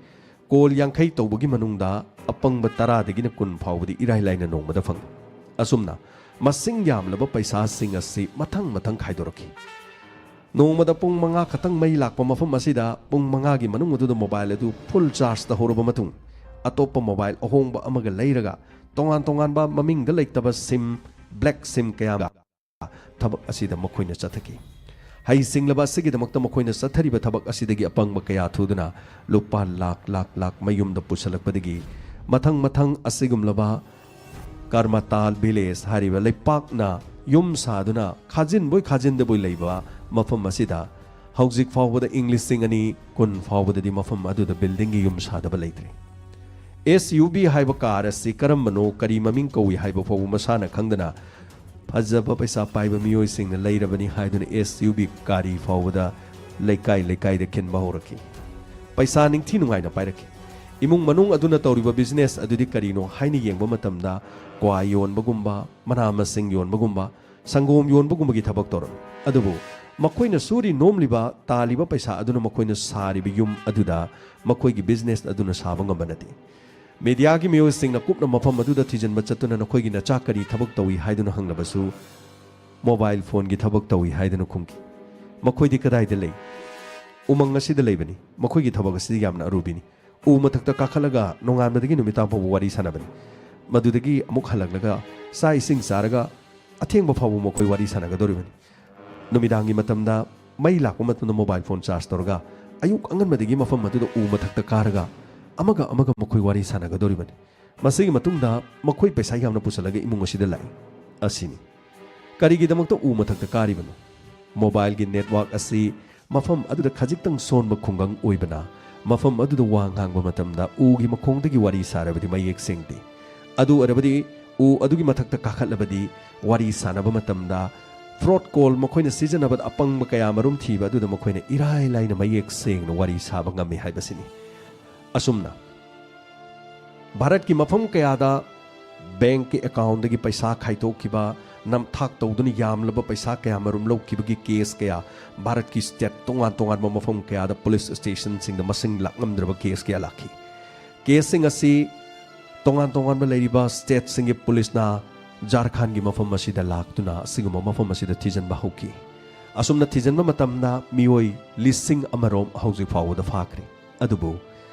A: ꯀꯣꯜ 50 ꯇꯧꯕꯒꯤ ꯃꯅꯨꯡꯗ ꯑꯄꯪꯕ 10ꯗꯒꯤꯅ 10 ꯐꯥꯎꯕꯗꯤ ꯏꯔꯥꯏ ꯂꯥꯏꯅ ꯅꯣꯡꯃꯗ ꯐꯪꯏ꯫ ꯑꯁꯨꯝꯅ ꯃꯁꯤꯡ ꯌꯥꯝꯂꯕ ꯄꯩꯁꯥꯁꯤꯡ ꯑꯁꯤ ꯃꯊꯪ ꯈꯥꯏꯗꯣꯔꯛꯈꯤ꯫ ꯅꯣꯡꯃꯗ ꯄꯨꯡ 5 ꯈꯛꯇꯪ ꯃꯩ ꯂꯥꯛꯄ ꯃꯐꯝ ꯑꯁꯤꯗ ꯄꯨꯡ 5ꯒꯤ ꯃꯅꯨꯡ ꯑꯗꯨꯗ ꯃꯣꯕꯥꯏꯜ ꯑꯗꯨ ꯐꯨꯜ ꯆꯥꯔꯖ ꯇꯧꯍꯧꯔꯕ ꯃꯇꯨꯡ ꯑꯇꯣꯞꯄ ꯃꯣꯕꯥꯏꯜ ꯑꯍꯣꯡꯕ ꯑꯃꯒ ꯂꯩꯔꯒ ꯇꯣꯉꯥꯟꯕ ꯃꯃꯤꯡꯗ ꯂꯩꯇꯕ ꯁꯤꯝ ꯕ꯭ꯂꯦꯛ ꯁꯤꯝ ꯀꯌꯥ ꯊꯕꯛ ꯑꯁꯤꯗ ꯃꯈꯣꯏꯅ ꯆꯠꯊꯈꯤ꯫ ꯍꯩꯁꯤꯡꯂꯕ ꯑꯁꯤꯒꯤꯗꯃꯛꯇ ꯃꯈꯣꯏꯅ ꯆꯠꯊꯔꯤꯕ ꯊꯕꯛ ꯑꯁꯤꯗꯒꯤ ꯑꯄꯪꯕ ꯀꯌꯥ ꯊꯨꯗꯨꯅ ꯂꯨꯄꯥ ꯂꯥꯛ ꯃꯌꯨꯝꯗ ꯄꯨꯁꯜꯂꯛꯄꯗꯒꯤ ꯃꯊꯪ ꯑꯁꯤꯒꯨꯝꯂꯕ ꯀꯔꯃꯇꯥꯜ ꯚꯤꯂꯦꯖ ꯍꯥꯏꯔꯤꯕ ꯂꯩꯄꯥꯛꯅ ꯌꯨꯝ ꯁꯥꯗꯨꯅ ꯈꯥꯖꯤꯟꯕꯣꯏ ꯈꯥꯖꯤꯟꯗꯕꯣꯏ ꯂꯩꯕ ꯃꯐꯝ ꯑꯁꯤꯗ ꯍꯧꯖꯤꯛ ꯐꯥꯎꯕꯗ ꯏꯪ 2010 ꯐꯥꯎꯕꯗꯗꯤ ꯃꯐꯝ ꯑꯗꯨꯗ ꯕꯤꯜꯗꯤꯡꯒꯤ ꯌꯨꯝ ꯁꯥꯗꯕ ꯂꯩꯇ꯭ꯔꯤ꯫ SUV ꯍꯥꯏꯕ ꯀꯥꯔ ꯑꯁꯤ ꯀꯔꯝꯕꯅꯣ ꯀꯔꯤ ꯃꯃꯤꯡ ꯀꯧꯏ ꯍꯥꯏꯕ ꯐꯥꯎꯕ ꯃꯁꯥꯅ ꯈꯪꯗꯅ ꯐꯖꯕ ꯄꯩꯁꯥ ꯄꯥꯏꯕ ꯃꯤꯑꯣꯏꯁꯤꯡꯅ ꯂꯩꯔꯕꯅꯤ ꯍꯥꯏꯗꯨꯅ SUV ꯒꯥꯔꯤ ꯐꯥꯎꯕꯗ ꯂꯩꯀꯥꯏꯗ ꯈꯤꯟꯕ ꯍꯧꯔꯛꯈꯤ꯫ ꯄꯩꯁꯥ ꯅꯤꯡꯊꯤ ꯅꯨꯡꯉꯥꯏꯅ ꯄꯥꯏꯔꯛꯈꯤ꯫ ꯏꯃꯨꯡ ꯃꯅꯨꯡ ꯑꯗꯨꯅ ꯇꯧꯔꯤꯕ ꯕꯤꯖꯤꯅꯦꯁ ꯑꯗꯨꯗꯤ ꯀꯔꯤꯅꯣ ꯍꯥꯏꯅ ꯌꯦꯡꯕ ꯃꯇꯝꯗ ꯀ꯭ꯋꯥ ꯌꯣꯟꯕꯒꯨꯝꯕ, ꯃꯅꯥ ꯃꯁꯤꯡ ꯌꯣꯟꯕꯒꯨꯝꯕ, ꯁꯪꯒꯣꯝ ꯌꯣꯟꯕꯒꯨꯝꯕꯒꯤ ꯊꯕꯛ ꯇꯧꯔꯝꯃꯤ꯫ ꯑꯗꯨꯕꯨ ꯃꯈꯣꯏꯅ ꯁꯨꯔꯤ ꯅꯣꯝꯂꯤꯕ ꯇꯥꯜꯂꯤꯕ ꯄꯩꯁꯥ ꯑꯗꯨꯅ ꯃꯈꯣꯏꯅ ꯁꯥꯔꯤꯕ ꯌꯨꯝ ꯑꯗꯨꯗ ꯃꯈꯣꯏꯒꯤ ꯕꯤꯖꯤꯅꯦꯁ ꯑꯗꯨꯅ ꯁꯥꯕ ꯉꯝꯕ ꯅꯠꯇꯦ꯫ ꯃꯤꯗꯤꯌꯥꯒꯤ ꯃꯤꯑꯣꯏꯁꯤꯡꯅ ꯀꯨꯞꯅ ꯃꯐꯝ ꯑꯗꯨꯗ ꯊꯤꯖꯤꯟꯕ ꯆꯠꯇꯨꯅ ꯅꯈꯣꯏꯒꯤ ꯅꯆꯥ ꯀꯔꯤ ꯊꯕꯛ ꯇꯧꯏ ꯍꯥꯏꯗꯨꯅ ꯍꯪꯂꯕꯁꯨ ꯃꯣꯕꯥꯏꯜ ꯐꯣꯟꯒꯤ ꯊꯕꯛ ꯇꯧꯏ ꯍꯥꯏꯗꯨꯅ ꯈꯨꯝꯈꯤ꯫ ꯃꯈꯣꯏꯗꯤ ꯀꯗꯥꯏꯗ ꯂꯩ? ꯎꯃꯪ ꯑꯁꯤꯗ ꯂꯩꯕꯅꯤ꯫ ꯃꯈꯣꯏꯒꯤ ꯊꯕꯛ ꯑꯁꯤꯗꯤ ꯌꯥꯝꯅ ꯑꯔꯨꯕꯤꯅꯤ꯫ ꯎ ꯃꯊꯛꯇ ꯀꯥꯈꯠꯂꯒ ꯅꯣꯡꯉꯥꯟꯕꯗꯒꯤ ꯅꯨꯃꯤꯗꯥꯡ ꯐꯥꯎꯕ ꯋꯥꯔꯤ ꯁꯥꯟꯅꯕꯅꯤ꯫ ꯃꯗꯨꯗꯒꯤ ꯑꯃꯨꯛ ꯍꯜꯂꯛꯂꯒ ꯆꯥꯛ ꯏꯁꯤꯡ ꯆꯥꯔꯒ ꯑꯊꯦꯡꯕ ꯐꯥꯎꯕ ꯃꯈꯣꯏ ꯋꯥꯔꯤ ꯁꯥꯟꯅꯒꯗꯧꯔꯤꯕꯅꯤ꯫ ꯅꯨꯃꯤꯗꯥꯡꯒꯤ ꯃꯇꯝꯗ ꯃꯩ ꯂꯥꯛꯄ ꯃꯇꯝꯗ ꯃꯣꯕꯥꯏꯜ ꯐꯣꯟ ꯆꯥꯔꯖ ꯇꯧꯔꯒ ꯑꯌꯨꯛ ꯑꯉꯟꯕꯗꯒꯤ ꯃꯐꯝ ꯑꯗꯨꯗ ꯎ ꯃꯊꯛꯇ ꯀꯥꯔꯒ ꯑꯃꯒ ꯃꯈꯣꯏ ꯋꯥꯔꯤ ꯁꯥꯟꯅꯒꯗꯧꯔꯤꯕꯅꯤ꯫ ꯃꯁꯤꯒꯤ ꯃꯇꯨꯡꯗ ꯃꯈꯣꯏ ꯄꯩꯁꯥ ꯌꯥꯝꯅ ꯄꯨꯁꯜꯂꯒ ꯏꯃꯨꯡ ꯑꯁꯤꯗ ꯂꯥꯛꯏ꯫ ꯑꯁꯤꯅꯤ ꯀꯔꯤꯒꯤꯗꯃꯛꯇ ꯎ ꯃꯊꯛꯇ ꯀꯥꯔꯤꯕꯅꯣ? ꯃꯣꯕꯥꯏꯜꯒꯤ ꯅꯦꯠꯋꯥꯔꯛ ꯑꯁꯤ ꯃꯐꯝ ꯑꯗꯨꯗ ꯈꯖꯤꯛꯇꯪ ꯁꯣꯟꯕ ꯈꯨꯡꯒꯪ ꯑꯣꯏꯕꯅ ꯃꯐꯝ ꯑꯗꯨꯗ ꯋꯥ ꯉꯥꯡꯕ ꯃꯇꯝꯗ ꯎꯒꯤ ꯃꯈꯣꯡꯗꯒꯤ ꯋꯥꯔꯤ ꯁꯥꯔꯕꯗꯤ ꯃꯌꯦꯛ ꯁꯦꯡꯗꯦ꯫ ꯑꯗꯨ ꯑꯣꯏꯔꯕꯗꯤ ꯎ ꯑꯗꯨꯒꯤ ꯃꯊꯛꯇ ꯀꯥꯈꯠꯂꯕꯗꯤ ꯋꯥꯔꯤ ꯁꯥꯟꯅꯕ ꯃꯇꯝꯗ ꯐ꯭ꯔꯣꯗ ꯀꯣꯜ ꯃꯈꯣꯏꯅ ꯁꯤꯖꯤꯟꯅꯕꯗ ꯑꯄꯪꯕ ꯀꯌꯥ ꯃꯔꯨꯝ ꯊꯤꯕ ꯑꯗꯨꯗ ꯃꯈꯣꯏꯅ ꯏꯔꯥꯏ ꯂꯥꯏꯅ ꯃꯌꯦꯛ ꯁꯦꯡꯅ ꯋꯥꯔꯤ ꯁꯥꯕ ꯉꯝꯃꯤ ꯍꯥꯏꯕꯁꯤꯅꯤ꯫ ꯑꯁꯨꯝꯅ ꯚꯥꯔꯠꯀꯤ ꯃꯐꯝ ꯀꯌꯥꯗ ꯕꯦꯡꯛꯀꯤ ꯑꯦꯀꯥꯎꯟꯗꯒꯤ ꯄꯩꯁꯥ ꯈꯥꯏꯗꯣꯛꯈꯤꯕ, ꯅꯝꯊꯥꯛ ꯇꯧꯗꯨꯅ ꯌꯥꯝꯂꯕ ꯄꯩꯁꯥ ꯀꯌꯥ ꯃꯔꯨꯝ ꯂꯧꯈꯤꯕꯒꯤ ꯀꯦꯁ ꯀꯌꯥ, ꯚꯥꯔꯠꯀꯤ ꯁ꯭ꯇꯦꯠ ꯇꯣꯉꯥꯟꯕ ꯃꯐꯝ ꯀꯌꯥꯗ ꯄꯨꯂꯤꯁ ꯁ꯭ꯇꯦꯁꯟꯁꯤꯡꯗ ꯃꯁꯤꯡ ꯂꯥꯛꯉꯝꯗ꯭ꯔꯕ ꯀꯦꯁ ꯀꯌꯥ ꯂꯥꯛꯈꯤ꯫ ꯀꯦꯁꯁꯤꯡ ꯑꯁꯤ ꯇꯣꯉꯥꯟꯕ ꯂꯩꯔꯤꯕ ꯁ꯭ꯇꯦꯠꯁꯤꯡꯒꯤ ꯄꯨꯂꯤꯁꯅ ꯖꯥꯔꯈꯟꯒꯤ ꯃꯐꯝ ꯑꯁꯤꯗ ꯂꯥꯛꯇꯨꯅ ꯑꯁꯤꯒꯨꯝꯕ ꯃꯐꯝ ꯑꯁꯤꯗ ꯊꯤꯖꯤꯟꯕ ꯍꯧꯈꯤ꯫ ꯑꯁꯨꯝꯅ ꯊꯤꯖꯤꯟꯕ ꯃꯇꯝꯗ ꯃꯤꯑꯣꯏ 1,000 ꯍꯧꯖꯤꯛ ꯐꯥꯎꯕꯗ ꯐꯥꯈ꯭ꯔꯦ꯫ ꯑꯗꯨꯕꯨ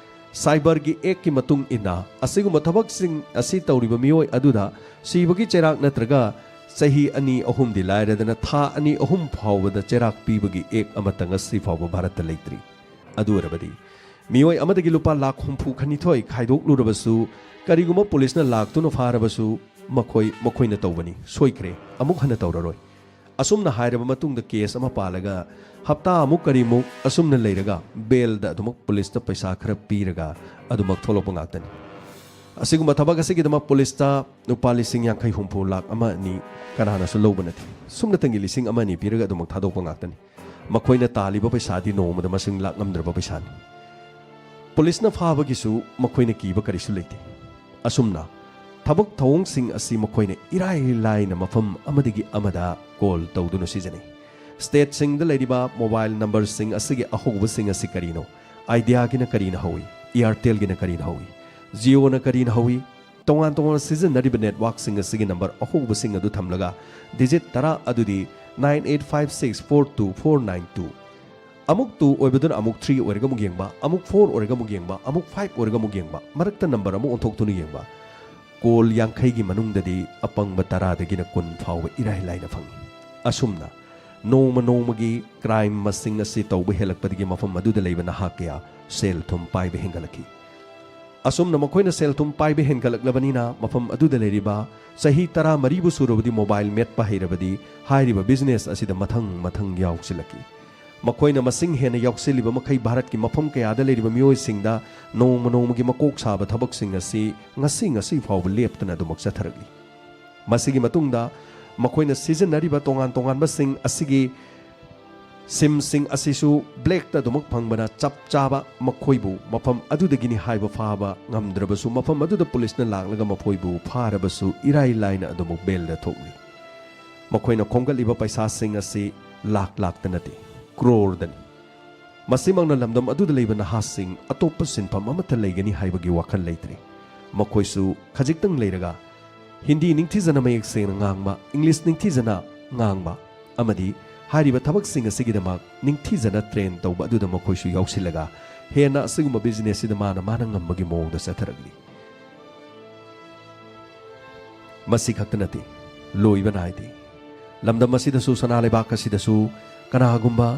A: ꯁꯥꯏꯕꯔꯒꯤ ꯑꯦꯛꯀꯤ ꯃꯇꯨꯡ ꯏꯟꯅ ꯑꯁꯤꯒꯨꯝꯕ ꯊꯕꯛꯁꯤꯡ ꯑꯁꯤ ꯇꯧꯔꯤꯕ ꯃꯤꯑꯣꯏ ꯑꯗꯨꯗ ꯁꯤꯕꯒꯤ ꯆꯩꯔꯥꯛ ꯅꯠꯇ꯭ꯔꯒ ꯆꯍꯤ 2-3ꯗꯤ ꯂꯥꯏꯔꯗꯅ ꯊꯥ 2-3 ꯐꯥꯎꯕꯗ ꯆꯩꯔꯥꯛ ꯄꯤꯕꯒꯤ ꯑꯦꯛ ꯑꯃꯠꯇ ꯉꯁꯤ ꯐꯥꯎꯕ ꯚꯥꯔꯠꯇ ꯂꯩꯇ꯭ꯔꯤ꯫ ꯑꯗꯨ ꯑꯣꯏꯔꯕꯗꯤ ꯃꯤꯑꯣꯏ ꯑꯃꯗꯒꯤ ꯂꯨꯄꯥ ꯂꯥꯛ 62 ꯈꯥꯏꯗꯣꯛꯂꯨꯔꯕꯁꯨ, ꯀꯔꯤꯒꯨꯝꯕ ꯄꯨꯂꯤꯁꯅ ꯂꯥꯛꯇꯨꯅ ꯐꯥꯔꯕꯁꯨ ꯃꯈꯣꯏꯅ ꯇꯧꯕꯅꯤ, ꯁꯣꯏꯈ꯭ꯔꯦ, ꯑꯃꯨꯛ ꯍꯟꯅ ꯇꯧꯔꯔꯣꯏ꯫ ꯑꯁꯨꯝꯅ ꯍꯥꯏꯔꯕ ꯃꯇꯨꯡꯗ ꯀꯦꯁ ꯑꯃ ꯄꯥꯜꯂꯒ ꯍꯞꯇꯥ ꯑꯃꯨꯛ ꯀꯔꯤꯃꯨꯛ ꯑꯁꯨꯝꯅ ꯂꯩꯔꯒ ꯕꯦꯜꯗ ꯑꯗꯨꯃꯛ ꯄꯨꯂꯤꯁꯇ ꯄꯩꯁꯥ ꯈꯔ ꯄꯤꯔꯒ ꯑꯗꯨꯃꯛ ꯊꯣꯛꯂꯛꯄ ꯉꯥꯛꯇꯅꯤ꯫ ꯑꯁꯤꯒꯨꯝꯕ ꯊꯕꯛ ꯑꯁꯤꯒꯤꯗꯃꯛ ꯄꯨꯂꯤꯁꯇ ꯂꯨꯄꯥ 50-60 ꯂꯥꯛ 1-2 ꯀꯅꯥꯅꯁꯨ ꯂꯧꯕ ꯅꯠꯇꯦ꯫ ꯁꯨꯝꯅꯇꯪꯒꯤ 1-2 ꯄꯤꯔꯒ ꯑꯗꯨꯃꯛ ꯊꯥꯗꯣꯛꯄ ꯉꯥꯛꯇꯅꯤ꯫ ꯃꯈꯣꯏꯅ ꯇꯥꯜꯂꯤꯕ ꯄꯩꯁꯥꯗꯤ ꯅꯣꯡꯃꯗ ꯃꯁꯤꯡ ꯂꯥꯛꯉꯝꯗ꯭ꯔꯕ ꯄꯩꯁꯥꯅꯤ꯫ ꯄꯨꯂꯤꯁꯅ ꯐꯥꯕꯒꯤꯁꯨ ꯃꯈꯣꯏꯅ ꯀꯤꯕ ꯀꯔꯤꯁꯨ ꯂꯩꯇꯦ꯫ ꯑꯁꯨꯝꯅ ꯊꯕꯛ ꯊꯧꯑꯣꯡꯁꯤꯡ ꯑꯁꯤ ꯃꯈꯣꯏꯅ ꯏꯔꯥꯏ ꯂꯥꯏꯅ ꯃꯐꯝ ꯑꯃꯗꯒꯤ ꯑꯃꯗ ꯀꯣꯜ ꯇꯧꯗꯨꯅ ꯁꯤꯖꯤꯟꯅꯩ꯫ ꯁ꯭ꯇꯦꯠꯁꯤꯡꯗ ꯂꯩꯔꯤꯕ ꯃꯣꯕꯥꯏꯜ ꯅꯝꯕꯔꯁꯤꯡ ꯑꯁꯤꯒꯤ ꯑꯍꯧꯕꯁꯤꯡ ꯑꯁꯤ ꯀꯔꯤꯅꯣ? ꯑꯥꯏꯗꯤꯌꯥꯒꯤꯅ ꯀꯔꯤꯅ ꯍꯧꯏ? ꯏꯌꯥꯔꯇꯦꯜꯒꯤꯅ ꯀꯔꯤꯅ ꯍꯧꯏ? ꯖꯤꯑꯣꯅ ꯀꯔꯤꯅ ꯍꯧꯏ? ꯇꯣꯉꯥꯟ ꯁꯤꯖꯤꯟꯅꯔꯤꯕ ꯅꯦꯠꯋꯥꯔꯛꯁꯤꯡ ꯑꯁꯤꯒꯤ ꯅꯝꯕꯔ ꯑꯍꯧꯕꯁꯤꯡ ꯑꯗꯨ ꯊꯝꯂꯒ ꯗꯤꯖꯤꯠ 10 ꯑꯗꯨꯗꯤ 9856422492, ꯑꯃꯨꯛ 2 ꯑꯣꯏꯕꯗꯨꯅ ꯑꯃꯨꯛ 3 ꯑꯣꯏꯔꯒ ꯑꯃꯨꯛ ꯌꯦꯡꯕ, ꯑꯃꯨꯛ 4 ꯑꯣꯏꯔꯒ ꯑꯃꯨꯛ ꯌꯦꯡꯕ, ꯑꯃꯨꯛ 5 ꯑꯣꯏꯔꯒ ꯑꯃꯨꯛ ꯌꯦꯡꯕ, ꯃꯔꯛꯇ ꯅꯝꯕꯔ ꯑꯃꯨꯛ ꯑꯣꯟꯊꯣꯛꯇꯨꯅ ꯌꯦꯡꯕ꯫ ꯀꯣꯜ 50ꯒꯤ ꯃꯅꯨꯡꯗꯗꯤ ꯑꯄꯪꯕ 10ꯗꯒꯤꯅ 10 ꯐꯥꯎꯕ ꯏꯔꯥꯏ ꯂꯥꯏꯅ ꯐꯪꯏ꯫ ꯑꯁꯨꯝꯅ ꯅꯣꯡꯃꯒꯤ ꯀ꯭ꯔꯥꯏꯝ ꯃꯁꯤꯡ ꯑꯁꯤ ꯇꯧꯕ ꯍꯦꯜꯂꯛꯄꯗꯒꯤ ꯃꯐꯝ ꯑꯗꯨꯗ ꯂꯩꯕ ꯅꯍꯥ ꯀꯌꯥ ꯁꯦꯜ ꯊꯨꯝ ꯄꯥꯏꯕ ꯍꯦꯟꯒꯠꯂꯛꯈꯤ꯫ ꯑꯁꯨꯝꯅ ꯃꯈꯣꯏꯅ ꯁꯦꯜ ꯊꯨꯝ ꯄꯥꯏꯕ ꯍꯦꯟꯒꯠꯂꯛꯂꯕꯅꯤನ ꯃꯐꯝ ꯑꯗꯨꯗ ꯂꯩꯔꯤꯕ ꯆꯍꯤ 10 ꯁꯨꯔꯕꯗꯤ ꯃꯣꯕꯥꯏꯜ ꯃꯦꯠꯄ ꯍꯩꯔꯕꯗꯤ ꯍꯥꯏꯔꯤꯕ ꯕꯤꯖꯤꯅꯦꯁ ꯑꯁꯤꯗ ꯃꯊꯪ ꯌꯥꯎꯁꯤꯜꯂꯛꯈꯤ꯫ ꯃꯈꯣꯏꯅ ꯃꯁꯤꯡ ꯍꯦꯟꯅ ꯌꯥꯎꯁꯤꯜꯂꯤꯕ ꯃꯈꯩ ꯚꯥꯔꯠꯀꯤ ꯃꯐꯝ ꯀꯌꯥꯗ ꯂꯩꯔꯤꯕ ꯃꯤꯑꯣꯏꯁꯤꯡꯗ ꯅꯣꯡꯃꯒꯤ ꯃꯀꯣꯛ ꯁꯥꯕ ꯊꯕꯛꯁꯤꯡ ꯑꯁꯤ ꯉꯁꯤ ꯐꯥꯎꯕ ꯂꯦꯞꯇꯅ ꯑꯗꯨꯃꯛ ꯆꯠꯊꯔꯛꯂꯤ꯫ ꯃꯁꯤꯒꯤ ꯃꯇꯨꯡꯗ ꯃꯈꯣꯏꯅ ꯁꯤꯖꯤꯟꯅꯔꯤꯕ ꯇꯣꯉꯥꯟꯕꯁꯤꯡ ꯑꯁꯤꯒꯤ ꯁꯤꯝꯁꯤꯡ ꯑꯁꯤꯁꯨ ꯕ꯭ꯂꯦꯛꯇ ꯑꯗꯨꯃꯛ ꯐꯪꯕꯅ ꯆꯞ ꯆꯥꯕ ꯃꯈꯣꯏꯕꯨ ꯃꯐꯝ ꯑꯗꯨꯗꯒꯤꯅꯤ ꯍꯥꯏꯕ ꯐꯥꯕ ꯉꯝꯗ꯭ꯔꯕꯁꯨ ꯃꯐꯝ ꯑꯗꯨꯗ ꯄꯨꯂꯤꯁꯅ ꯂꯥꯛꯂꯒ ꯃꯈꯣꯏꯕꯨ ꯐꯥꯔꯕꯁꯨ ꯏꯔꯥꯏ ꯂꯥꯏꯅ ꯑꯗꯨꯃꯛ ꯕꯦꯜꯗ ꯊꯣꯛꯂꯤ꯫ ꯃꯈꯣꯏꯅ ꯈꯣꯝꯒꯠꯂꯤꯕ ꯄꯩꯁꯥꯁꯤꯡ ꯑꯁꯤ ꯂꯥꯛꯇ ꯅꯠꯇꯦ, ꯀ꯭ꯔꯣꯔꯗꯅꯤ꯫ ꯃꯁꯤꯃꯛꯅ ꯂꯝꯗꯝ ꯑꯗꯨꯗ ꯂꯩꯕ ꯅꯍꯥꯁꯤꯡ ꯑꯇꯣꯞꯄ ꯁꯤꯟꯐꯝ ꯑꯃꯠꯇ ꯂꯩꯒꯅꯤ ꯍꯥꯏꯕꯒꯤ ꯋꯥꯈꯜ ꯂꯩꯇ꯭ꯔꯤ꯫ ꯃꯈꯣꯏꯁꯨ ꯈꯖꯤꯛꯇꯪ ꯂꯩꯔꯒ ꯍꯤꯟꯗꯤ ꯅꯤꯡꯊꯤꯖꯅ ꯃꯌꯦꯛ ꯁꯦꯡꯅ ꯉꯥꯡꯕ, ꯏꯪꯂꯤꯁ ꯅꯤꯡꯊꯤꯖꯅ ꯉꯥꯡꯕ ꯑꯃꯗꯤ ꯍꯥꯏꯔꯤꯕ ꯊꯕꯛꯁꯤꯡ ꯑꯁꯤꯒꯤꯗꯃꯛ ꯅꯤꯡꯊꯤꯖꯅ ꯇ꯭ꯔꯦꯟ ꯇꯧꯕ ꯑꯗꯨꯗ ꯃꯈꯣꯏꯁꯨ ꯌꯥꯎꯁꯤꯜꯂꯒ ꯍꯦꯟꯅ ꯑꯁꯤꯒꯨꯝꯕ ꯕꯤꯖꯤꯅꯦꯁꯁꯤꯗ ꯃꯥꯅ ꯉꯝꯕꯒꯤ ꯃꯑꯣꯡꯗ ꯆꯠꯊꯔꯛꯂꯤ꯫ ꯃꯁꯤ ꯈꯛꯇ ꯅꯠꯇꯦ, ꯂꯣꯏꯕ ꯅꯥꯏꯗꯦ꯫ ꯂꯝꯗꯝ ꯑꯁꯤꯗꯁꯨ ꯁꯅꯥ ꯂꯩꯕꯥꯛ ꯑꯁꯤꯗꯁꯨ ꯀꯅꯥꯒꯨꯝꯕ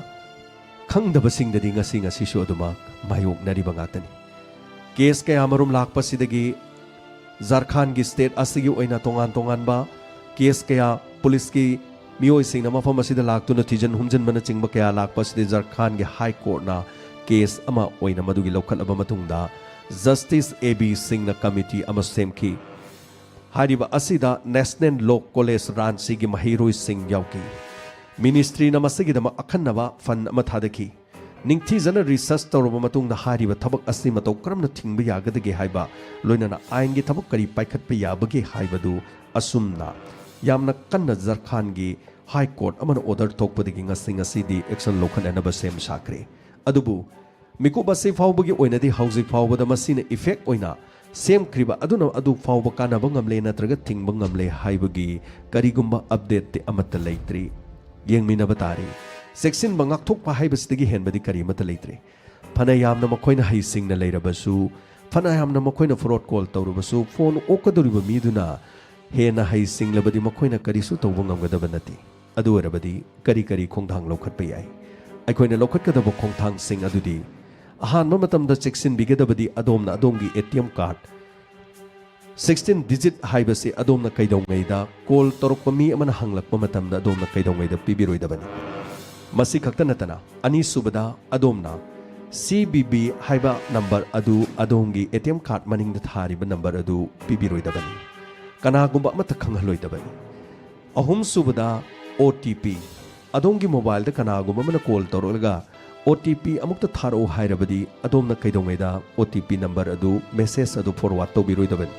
A: ꯈꯪꯗꯕꯁꯤꯡꯗꯗꯤ ꯉꯁꯤꯁꯨ ꯑꯗꯨꯃꯛ ꯃꯥꯌꯣꯛꯅꯔꯤꯕ ꯉꯥꯛꯇꯅꯤ꯫ ꯀꯦꯁ ꯀꯌꯥ ꯃꯔꯨꯝ ꯂꯥꯛꯄꯁꯤꯗꯒꯤ ꯖꯥꯔꯈꯟꯗꯒꯤ ꯁ꯭ꯇꯦꯠ ꯑꯁꯤꯒꯤ ꯑꯣꯏꯅ ꯇꯣꯉꯥꯟꯕ ꯀꯦꯁ ꯀꯌꯥ ꯄꯨꯂꯤꯁꯀꯤ ꯃꯤꯑꯣꯏꯁꯤꯡꯅ ꯃꯐꯝ ꯑꯁꯤꯗ ꯂꯥꯛꯇꯨꯅ ꯊꯤꯖꯤꯟ ꯍꯨꯝꯖꯤꯟꯕꯅꯆꯤꯡꯕ ꯀꯌꯥ ꯂꯥꯛꯄꯁꯤꯗ ꯖꯥꯔꯈꯟꯗꯒꯤ ꯍꯥꯏ ꯀꯣꯔꯠꯅ ꯀꯦꯁ ꯑꯃ ꯑꯣꯏꯅ ꯃꯗꯨꯒꯤ ꯂꯧꯈꯠꯂꯕ ꯃꯇꯨꯡꯗ ꯖꯁꯇꯤꯁ A.B. ꯁꯤꯡꯅ ꯀꯃꯤꯇꯤ ꯑꯃ ꯁꯦꯝꯈꯤ꯫ ꯍꯥꯏꯔꯤꯕ ꯑꯁꯤꯗ ꯅꯦꯁꯅꯦꯜ ꯂꯣ ꯀꯣꯂꯦꯖ ꯔꯥꯟꯆꯤꯒꯤ ꯃꯍꯩꯔꯣꯏꯁꯤꯡ ꯌꯥꯎꯈꯤ꯫ ꯃꯤꯅꯤꯁꯇ꯭ꯔꯤꯅ ꯃꯁꯤꯒꯤꯗꯃꯛ ꯑꯈꯟꯅꯕ ꯐꯟ ꯑꯃ ꯊꯥꯗꯈꯤ꯫ ꯅꯤꯡꯊꯤꯖꯅ ꯔꯤꯁꯔꯆ ꯇꯧꯔꯕ ꯃꯇꯨꯡꯗ ꯍꯥꯏꯔꯤꯕ ꯊꯕꯛ ꯑꯁꯤ ꯃꯇꯧ ꯀꯔꯝꯅ ꯊꯤꯡꯕ ꯌꯥꯒꯗꯒꯦ ꯍꯥꯏꯕ, ꯂꯣꯏꯅꯅ ꯑꯥꯏꯟꯒꯤ ꯊꯕꯛ ꯀꯔꯤ ꯄꯥꯏꯈꯠꯄ ꯌꯥꯕꯒꯦ ꯍꯥꯏꯕꯗු ꯑꯁꯨꯝꯅ ꯌꯥꯝꯅ ꯀꯟꯅ ꯖꯥꯔꯈꯟꯗꯒꯤ ꯍꯥꯏ ꯀꯣꯔꯠ ꯑꯃꯅ ꯑꯣꯔꯗꯔ ꯊꯣꯛꯄꯗꯒꯤ ꯉꯁꯤꯗꯤ ꯑꯦꯛꯁꯟ ꯂꯧꯈꯠꯅꯅꯕ ꯁꯦꯝ ꯁꯥꯈ꯭ꯔꯦ꯫ ꯑꯗꯨꯕꯨ ꯃꯤꯀꯨꯞ ꯑꯁꯤ ꯐꯥꯎꯕꯒꯤ ꯑꯣꯏꯅꯗꯤ ꯍꯧꯖꯤꯛ ꯐꯥꯎꯕꯗ ꯃꯁꯤꯅ ꯏꯐꯦꯛ ꯑꯣꯏꯅ ꯁꯦꯝꯈ꯭ꯔꯤꯕ ꯑꯗꯨꯅ ꯑꯗꯨ ꯐꯥꯎꯕ ꯀꯥꯟꯅꯕ ꯉꯝꯂꯦ ꯅꯠꯇ꯭ꯔꯒ ꯊꯤꯡꯕ ꯉꯝꯂꯦ ꯍꯥꯏꯕꯒꯤ ꯀꯔꯤꯒꯨꯝꯕ ꯑꯞꯗꯦꯠꯇꯤ ꯑꯃꯠꯇ ꯂꯩꯇ꯭ꯔꯤ꯫ ꯌꯦꯡꯃꯤꯟꯅꯕ ꯇꯥꯔꯤ꯫ ꯆꯦꯛꯁꯤꯟꯕ ꯉꯥꯛꯊꯣꯛꯄ ꯍꯥꯏꯕꯁꯤꯗꯒꯤ ꯍꯦꯟꯕꯗꯤ ꯀꯔꯤꯃꯠꯇ ꯂꯩꯇ꯭ꯔꯤ꯫ ꯐꯅ ꯌꯥꯝꯅ ꯃꯈꯣꯏꯅ ꯍꯩꯁꯤꯡꯅ ꯂꯩꯔꯕꯁꯨ, ꯐꯅ ꯌꯥꯝꯅ ꯃꯈꯣꯏꯅ ꯐ꯭ꯔꯣꯗ ꯀꯣꯜ ꯇꯧꯔꯕꯁꯨ, ꯐꯣꯟ ꯑꯣꯛꯀꯗꯧꯔꯤꯕ ꯃꯤꯗꯨꯅ ꯍꯦꯟꯅ ꯍꯩꯁꯤꯡꯂꯕꯗꯤ ꯃꯈꯣꯏꯅ ꯀꯔꯤꯁꯨ ꯇꯧꯕ ꯉꯝꯒꯗꯕ ꯅꯠꯇꯦ꯫ ꯑꯗꯨ ꯑꯣꯏꯔꯕꯗꯤ ꯀꯔꯤ ꯈꯣꯡꯊꯥꯡ ꯂꯧꯈꯠꯄ ꯌꯥꯏ? ꯑꯩꯈꯣꯏꯅ ꯂꯧꯈꯠꯀꯗꯕ ꯈꯣꯡꯊꯥꯡꯁꯤꯡ ꯑꯗꯨꯗꯤ ꯑꯍꯥꯟꯕ ꯃꯇꯝꯗ ꯆꯦꯛꯁꯤꯟꯕꯤꯒꯗꯕꯗꯤ ꯑꯗꯣꯝꯅ ꯑꯗꯣꯝꯒꯤ ATM ꯀꯥꯔꯗ 16 ꯗꯤꯖꯤꯠ ꯍꯥꯏꯕꯁꯤ ꯑꯗꯣꯝꯅ ꯀꯩꯗꯧꯉꯩꯗ ꯀꯣꯜ ꯇꯧꯔꯛꯄ ꯃꯤ ꯑꯃꯅ ꯍꯪꯂꯛꯄ ꯃꯇꯝꯗ ꯑꯗꯣꯝꯅ ꯀꯩꯗꯧꯉꯩꯗ ꯄꯤꯕꯤꯔꯣꯏꯗꯕꯅꯤ꯫ ꯃꯁꯤ ꯈꯛꯇ ꯅꯠꯇꯅ ꯑꯅꯤꯁꯨꯕꯗ ꯑꯗꯣꯝꯅ CVV ꯍꯥꯏꯕ ꯅꯝꯕꯔ ꯑꯗꯨ ꯑꯗꯣꯝꯒꯤ ATM ꯀꯥꯔꯗ ꯃꯅꯤꯡꯗ ꯊꯥꯔꯤꯕ ꯅꯝꯕꯔ ꯑꯗꯨ ꯄꯤꯕꯤꯔꯣꯏꯗꯕꯅꯤ꯫ ꯀꯅꯥꯒꯨꯝꯕ ꯑꯃꯠꯇ ꯈꯪꯍꯜꯂꯣꯏꯗꯕꯅꯤ꯫ ꯑꯍꯨꯝꯁꯨꯕꯗ OTP, ꯑꯗꯣꯝꯒꯤ ꯃꯣꯕꯥꯏꯜꯗ ꯀꯅꯥꯒꯨꯝꯕ ꯑꯃꯅ ꯀꯣꯜ ꯇꯧꯔꯛꯂꯒ OTP ꯑꯃꯨꯛꯇ ꯊꯥꯔꯛꯎ ꯍꯥꯏꯔꯕꯗꯤ ꯑꯗꯣꯝꯅ ꯀꯩꯗꯧꯉꯩꯗ OTP ꯅꯝꯕꯔ ꯑꯗꯨ ꯃꯦꯁꯦꯖ ꯑꯗꯨ ꯐꯣꯔꯋꯥꯔꯗ ꯇꯧꯕꯤꯔꯣꯏꯗꯕꯅꯤ꯫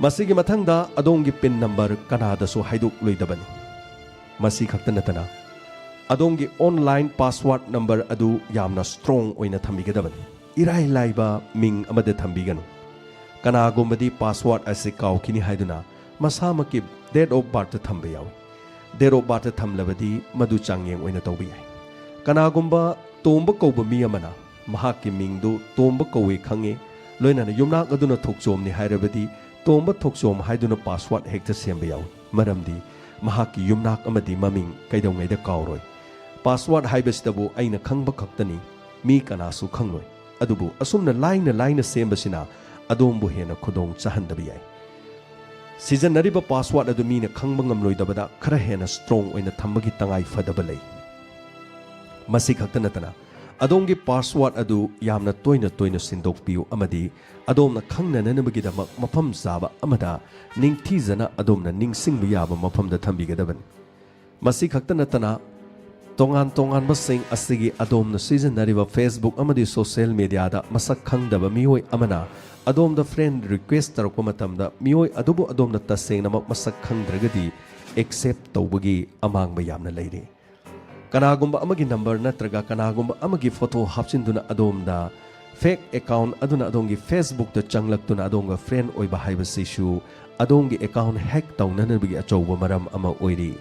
A: ꯃꯁꯤꯒꯤ ꯃꯊꯪꯗ ꯑꯗꯣꯝꯒꯤ ꯄꯤꯟ ꯅꯝꯕꯔ ꯀꯅꯥꯗꯁꯨ ꯍꯥꯏꯗꯣꯛꯂꯣꯏꯗꯕꯅꯤ꯫ ꯃꯁꯤ ꯈꯛꯇ ꯅꯠꯇꯅ ꯑꯗꯣꯝꯒꯤ ꯑꯣꯟꯂꯥꯏꯟ ꯄꯥꯁꯋꯥꯔꯗ ꯅꯝꯕꯔ ꯑꯗꯨ ꯌꯥꯝꯅ ꯁ꯭ꯇꯔꯣꯡ ꯑꯣꯏꯅ ꯊꯝꯕꯤꯒꯗꯕꯅꯤ꯫ ꯏꯔꯥꯏ ꯂꯥꯏꯕ ꯃꯤꯡ ꯑꯃꯗ ꯊꯝꯕꯤꯒꯅꯨ꯫ ꯀꯅꯥꯒꯨꯝꯕꯗꯤ ꯄꯥꯁꯋꯥꯔꯗ ꯑꯁꯤ ꯀꯥꯎꯈꯤꯅꯤ ꯍꯥꯏꯗꯨꯅ ꯃꯁꯥꯃꯛꯀꯤ ꯗꯦꯠ ꯑꯣꯐ ꯕꯥꯔꯊ ꯊꯝꯕ ꯌꯥꯎꯏ꯫ ꯗꯦꯠ ꯑꯣꯐ ꯕꯥꯔꯊ ꯊꯝꯂꯕꯗꯤ ꯃꯗꯨ ꯆꯥꯡꯌꯦꯡ ꯑꯣꯏꯅ ꯇꯧꯕ ꯌꯥꯏ꯫ ꯀꯅꯥꯒꯨꯝꯕ ꯇꯣꯝꯕ ꯀꯧꯕ ꯃꯤ ꯑꯃꯅ ꯃꯍꯥꯛꯀꯤ ꯃꯤꯡꯗꯨ ꯇꯣꯝꯕ ꯀꯧꯋꯦ ꯈꯪꯉꯦ, ꯂꯣꯏꯅꯅ ꯌꯨꯝꯅꯥꯛ ꯑꯗꯨꯅ ꯊꯣꯛꯆꯣꯝꯅꯤ ꯍꯥꯏꯔꯕꯗꯤ ꯇꯣꯝꯕ ꯊꯣꯛꯆꯣꯝ ꯍꯥꯏꯗꯨꯅ ꯄꯥꯁꯋꯥꯔꯗ ꯍꯦꯛꯇ ꯁꯦꯝꯕ ꯌꯥꯎꯏ꯫ ꯃꯔꯝꯗꯤ ꯃꯍꯥꯛꯀꯤ ꯌꯨꯝꯅꯥꯛ ꯑꯃꯗꯤ ꯃꯃꯤꯡ ꯀꯩꯗꯧꯉꯩꯗ ꯀꯥꯎꯔꯣꯏ꯫ ꯄꯥꯁꯋꯥꯔꯗ ꯍꯥꯏꯕꯁꯤꯗꯕꯨ ꯑꯩꯅ ꯈꯪꯕ ꯈꯛꯇꯅꯤ, ꯃꯤ ꯀꯅꯥꯁꯨ ꯈꯪꯂꯣꯏ꯫ ꯑꯗꯨꯕꯨ ꯑꯁꯨꯝꯅ ꯂꯥꯏꯅ ꯁꯦꯝꯕꯁꯤꯅ ꯑꯗꯣꯝꯕꯨ ꯍꯦꯟꯅ ꯈꯨꯗꯣꯡ ꯆꯥꯍꯟꯗꯕ ꯌꯥꯏ꯫ ꯁꯤꯖꯤꯟꯅꯔꯤꯕ ꯄꯥꯁꯋꯥꯔꯗ ꯑꯗꯨ ꯃꯤꯅ ꯈꯪꯕ ꯉꯝꯂꯣꯏꯗꯕꯗ ꯈꯔ ꯍꯦꯟꯅ ꯁ꯭ꯇꯔꯣꯡ ꯑꯣꯏꯅ ꯊꯝꯕꯒꯤ ꯇꯉꯥꯏ ꯐꯗꯕ ꯂꯩ꯫ ꯃꯁꯤ ꯈꯛꯇ ꯅꯠꯇꯅ ꯑꯗꯣꯝꯒꯤ ꯄꯥꯁꯋꯥꯔꯗ ꯑꯗꯨ ꯌꯥꯝꯅ ꯇꯣꯏꯅ ꯁꯤꯟꯗꯣꯛꯄꯤꯌꯨ ꯑꯃꯗꯤ ꯑꯗꯣꯝꯅ ꯈꯪꯅꯅꯕꯒꯤꯗꯃꯛ ꯃꯐꯝ ꯆꯥꯕ ꯑꯃꯗ ꯅꯤꯡꯊꯤꯖꯅ ꯑꯗꯣꯝꯅ ꯅꯤꯡꯁꯤꯡꯕ ꯌꯥꯕ ꯃꯐꯝꯗ ꯊꯝꯕꯤꯒꯗꯕꯅꯤ꯫ ꯃꯁꯤ ꯈꯛꯇ ꯅꯠꯇꯅ ꯇꯣꯉꯥꯟꯕꯁꯤꯡ ꯑꯁꯤꯒꯤ ꯑꯗꯣꯝꯅ ꯁꯤꯖꯤꯟꯅꯔꯤꯕ ꯐꯦꯁꯕꯨꯛ ꯑꯃꯗꯤ ꯁꯣꯁꯤꯌꯦꯜ ꯃꯤꯗꯤꯌꯥꯗ ꯃꯁꯛ ꯈꯪꯗꯕ ꯃꯤꯑꯣꯏ ꯑꯃꯅ ꯑꯗꯣꯝꯗ ꯐ꯭ꯔꯦꯟ ꯔꯤꯀ꯭ꯋꯦꯁ ꯇꯧꯔꯛꯄ ꯃꯇꯝꯗ ꯃꯤꯑꯣꯏ ꯑꯗꯨꯕꯨ ꯑꯗꯣꯝꯅ ꯇꯁꯦꯡꯅꯃꯛ ꯃꯁꯛ ꯈꯪꯗ꯭ꯔꯒꯗꯤ ꯑꯦꯛꯁꯦꯞ ꯇꯧꯕꯒꯤ ꯑꯃꯥꯡꯕ ꯌꯥꯝꯅ ꯂꯩꯔꯤ꯫ ꯀꯅꯥꯒꯨꯝꯕ ꯑꯃꯒꯤ ꯅꯝꯕꯔ ꯅꯠꯇ꯭ꯔꯒ ꯀꯅꯥꯒꯨꯝꯕ ꯑꯃꯒꯤ ꯐꯣꯇꯣ ꯍꯥꯞꯆꯤꯟꯗꯨꯅ ꯑꯗꯣꯝꯗ ꯐꯦꯛ ꯑꯦꯀꯥꯎꯟ ꯑꯗꯨꯅ ꯑꯗꯣꯝꯒꯤ ꯐꯦꯁꯕꯨꯛꯇ ꯆꯪꯂꯛꯇꯨꯅ ꯑꯗꯣꯝꯒ ꯐ꯭ꯔꯦꯟ ꯑꯣꯏꯕ ꯍꯥꯏꯕꯁꯤꯁꯨ ꯑꯗꯣꯝꯒꯤ ꯑꯦꯀꯥꯎꯟ ꯍꯦꯛ ꯇꯧꯅꯅꯕꯒꯤ ꯑꯆꯧꯕ ꯃꯔꯝ ꯑꯃ ꯑꯣꯏꯔꯤ꯫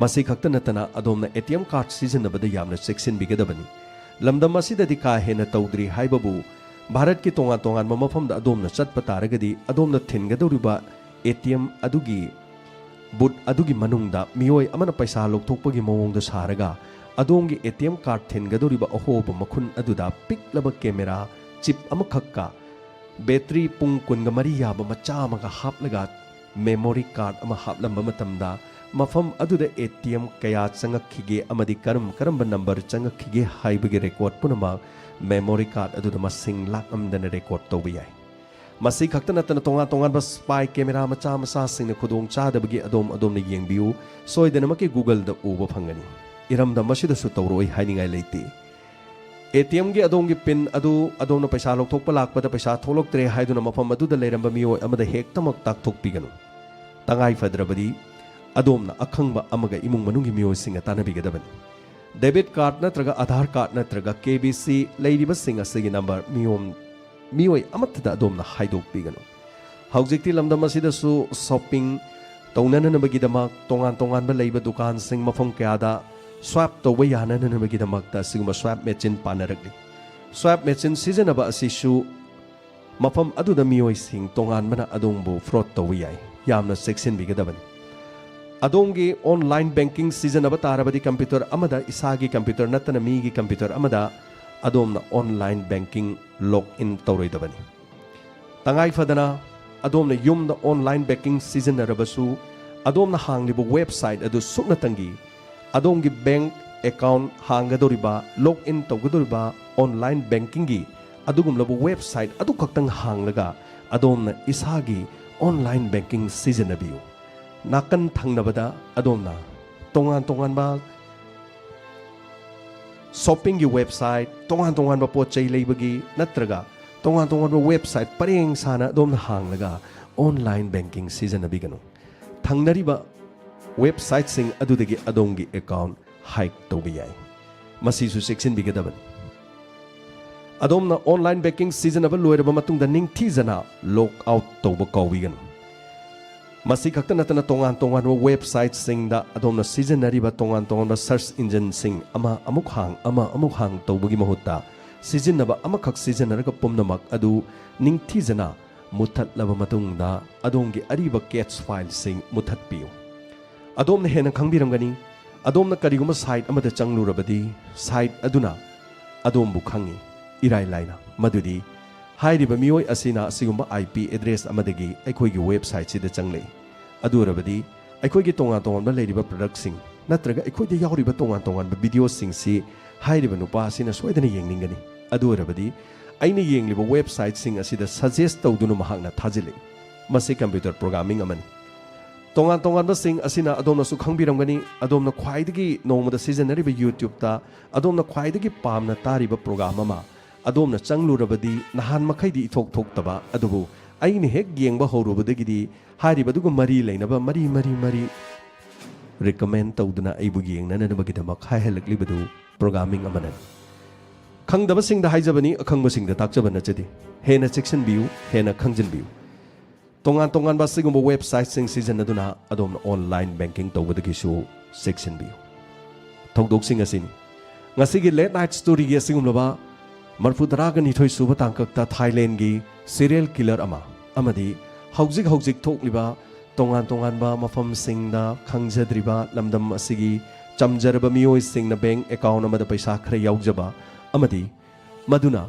A: ꯃꯁꯤ ꯈꯛꯇ ꯅꯠꯇꯅ ꯑꯗꯣꯝꯅ ATM ꯀꯥꯔꯗ ꯁꯤꯖꯤꯟꯅꯕꯗ ꯌꯥꯝꯅ ꯆꯦꯛꯁꯤꯟꯕꯤꯒꯗꯕꯅꯤ꯫ ꯂꯝꯗꯝ ꯑꯁꯤꯗꯗꯤ ꯀꯥ ꯍꯦꯟꯅ ꯇꯧꯗ꯭ꯔꯤ ꯍꯥꯏꯕꯕꯨ ꯚꯥꯔꯠꯀꯤ ꯇꯣꯉꯥꯟꯕ ꯃꯐꯝꯗ ꯑꯗꯣꯝꯅ ꯆꯠꯄ ꯇꯥꯔꯒꯗꯤ ꯑꯗꯣꯝꯅ ꯊꯤꯟꯒꯗꯧꯔꯤꯕ ATM ꯑꯗꯨꯒꯤ ꯕꯨꯠ ꯑꯗꯨꯒꯤ ꯃꯅꯨꯡꯗ ꯃꯤꯑꯣꯏ ꯑꯃꯅ ꯄꯩꯁꯥ ꯂꯧꯊꯣꯛꯄꯒꯤ ꯃꯑꯣꯡꯗ ꯁꯥꯔꯒ ꯑꯗꯣꯝꯒꯤ ATM ꯀꯥꯔꯗ ꯊꯤꯟꯒꯗꯧꯔꯤꯕ ꯑꯍꯣꯕ ꯃꯈꯨꯟ ꯑꯗꯨꯗ ꯄꯤꯛꯂꯕ ꯀꯦꯃꯦꯔꯥ ꯆꯤꯞ ꯑꯃꯈꯛꯀ ꯕꯦꯇ꯭ꯔꯤ ꯄꯨꯡ 23 ꯌꯥꯕ ꯃꯆꯥ ꯑꯃꯒ ꯍꯥꯞꯂꯒ ꯃꯦꯃꯣꯔꯤ ꯀꯥꯔꯗ ꯑꯃ ꯍꯥꯞꯂꯝꯕ ꯃꯇꯝꯗ ꯃꯐꯝ ꯑꯗꯨꯗ ATM ꯀꯌꯥ ꯆꯪꯉꯛꯈꯤꯒꯦ ꯑꯃꯗꯤ ꯀꯔꯝꯕ ꯅꯝꯕꯔ ꯆꯪꯉꯛꯈꯤꯒꯦ ꯍꯥꯏꯕꯒꯤ ꯔꯦꯀꯣꯔꯗ ꯄꯨꯝꯅꯃꯛ ꯃꯦꯃꯣꯔꯤ ꯀꯥꯔꯗ ꯑꯗꯨꯗ ꯃꯁꯤꯡ ꯂꯥꯛꯑꯝꯗꯅ ꯔꯦꯀꯣꯔꯗ ꯇꯧꯕ ꯌꯥꯏ꯫ ꯃꯁꯤ ꯈꯛꯇ ꯅꯠꯇꯅ ꯇꯣꯉꯥꯟꯕ ꯁ꯭ꯄꯥꯏ ꯀꯦꯃꯦꯔꯥ ꯃꯆꯥꯁꯤꯡꯅ ꯈꯨꯗꯣꯡ ꯆꯥꯗꯕꯒꯤ ꯑꯗꯣꯝꯅ ꯌꯦꯡꯕꯤꯌꯨ꯫ ꯁꯣꯏꯗꯅꯃꯛꯀꯤ Googleꯗ ꯎꯕ ꯐꯪꯒꯅꯤ꯫ ꯏꯔꯝꯗꯝ ꯑꯁꯤꯗꯁꯨ ꯇꯧꯔꯣꯏ ꯍꯥꯏꯅꯤꯡꯉꯥꯏ ꯂꯩꯇꯦ꯫ ATMꯒꯤ ꯑꯗꯣꯝꯒꯤ ꯄꯤꯟ ꯑꯗꯨ ꯑꯗꯣꯝꯅ ꯄꯩꯁꯥ ꯂꯧꯊꯣꯛꯄ ꯂꯥꯛꯄꯗ ꯄꯩꯁꯥ ꯊꯣꯛꯂꯛꯇ꯭ꯔꯦ ꯍꯥꯏꯗꯨꯅ ꯃꯐꯝ ꯑꯗꯨꯗ ꯂꯩꯔꯝꯕ ꯃꯤꯑꯣꯏ ꯑꯃꯗ ꯍꯦꯛꯇꯃꯛ ꯇꯥꯛꯊꯣꯛꯄꯤꯒꯅꯨ꯫ ꯇꯉꯥꯏ ꯐꯗ꯭ꯔꯕꯗꯤ ꯑꯗꯣꯝꯅ ꯑꯈꯪꯕ ꯑꯃꯒ ꯏꯃꯨꯡ ꯃꯅꯨꯡꯒꯤ ꯃꯤꯑꯣꯏꯁꯤꯡꯒ ꯇꯥꯟꯅꯕꯤꯒꯗꯕꯅꯤ꯫ डेबिट कार्ड नत्रगा आधार कार्ड नत्रगा KBC लेरिबसिंग असगी नंबर मियोय अमत्तदा अदोमना हाइदोकपिगनु हौजिक्ति लमदम असिदसु शॉपिंग तौनननबगिदमक तोंगान तोंगानबा लैबा दुकानसिंग मफम कयादा स्वैप तौबा यानननबगिदमकता सिगुमा स्वैप मेचिन पानरगली स्वैप मेचिन सिजनबा असिसु मफम अदुदा मियोयसिंग तोंगानबना अदोंबु फ्रॉड तौबा याय यामना चेक्सिनबिगदबनी अदोंगी ऑनलाइन बैंकिंग सिजनब तारबदी कंप्यूटर अमदा इसागी कंप्यूटर नतन मीगी कंप्यूटर अमदा अदोमना ऑनलाइन बैंकिंग लॉग इन तौरोइदबनी तंगाई फदना अदोमना युमदा ऑनलाइन बैंकिंग सिजनरबसु अदोमना हांगलिबो वेबसाइट अदु सुक्नतंगी अदोंगी बैंक अकाउंट हांगदोरिबा लॉग इन तौगदोरिबा ऑनलाइन बैंकिंग गी अदुगुमलबो वेबसाइट अदु खक्तंग हांगलगा अदोमना इसागी ऑनलाइन बैंकिंग सिजनबियु नाकन थंगनबदा अदोमना तोंगान तोंगानबा शॉपिंग की वेबसाइट तोंगान तोंगानबा पोचै लेबगी नत्रगा तोंगान तोंगानबा वेबसाइट परेंग साना अदोमना हांगलगा ऑनलाइन बैंकिंग सिजनबिगनु थंगनरिबा वेबसाइट सिंग अदुदगी अदोंगी अकाउंट हाइक तौबि याय मसीसु सेक्शन बिगदबन अदोमना ऑनलाइन बैंकिंग सिजनब लोयरबा मतुंगदा निंगथीजना लॉग आउट तौबा कौबिगनु मसी खक्त नतना तोंगान तोंगान वेबसाइट सिंगदा अदोमना सिजनरिबा तोंगान तोंगान सर्च इंजन सिंग अमुक हांग तौबगी महुत्ता सिजनबा अमखक सिजनरगा पुमनमक अदु निंगथीजना मुथतलबा मतुंगदा अदोमगी अरिबा कैच फाइल सिंग मुथतपियु अदोमना हेना खंगबिरमगनी अदोमना करिगुमा साइट अमदा चंगलुरबदी साइट अदुना अदोमबु खंगी इराय लाइना मदुदी हाइरिबा मियोय असिना असिगुम्बा IP एड्रेस अमदगी अखोइगी वेबसाइट सिदा चंगले अदुरबदी अखोइगी तोंगान तोंगानबा लेरिबा प्रोडक्ट सिंग नत्रगा अखोइदा यावरिबा तोंगान तोंगानबा वीडियो सिंग सि हाइरिबा नुपा असिना सोयदना येंगनिंगनी अदुरबदी अइना येंगलिबा वेबसाइट सिंग असिदा सजेस्ट तौदुनु महाकना थाजिले मसे कंप्यूटर प्रोग्रामिंग अमनी तोंगान तोंगानबा सिंग असिना अदोमनासु खंगबिरमगनी अदोमना ख्वाइदगी नोंगमदा सिजनरिबा YouTube ता अदोमना ख्वाइदगी पामना तारिबा प्रोग्राम अमा अदोमना चंगलुरबदी नहान मखैदी इथोक थोक्तबा अदुबु अइने हेक येंगबा हौरुबदगिदी हारिबदुगु मरी लैनबा मरी रिकमेंड तौदना अइबु येंगननबगिदमक हाइहलक्लिबदु प्रोग्रामिंग अमनन खंगदबसिंगदा हाइजबनी अखंगबसिंगदा ताकजबन चदि हेना सेक्शन बियु हेना खंगजन बियु तोंगान तोंगान बासिगुम्बा वेबसाइट सिंग सिजनदुना अदोमना ऑनलाइन बैंकिंग तौबदगिसु सेक्शन बियु थौदोकसिंग असिनी ngasi लेट नाइट स्टोरी गे सिगुमलबा मरफुदरागा निथोय सुबा तांकक्ता थाईलैंड की सीरियल किलर अमदी हौजिक थोकलिबा तोंगान तोंगानबा मफम सिंगदा खंगजद्रिबा लमदम असिगी चमजरबा मियोय सिंगना बैंक अकाउंट अमदा पैसा खरा यावजबा अमदी मदुना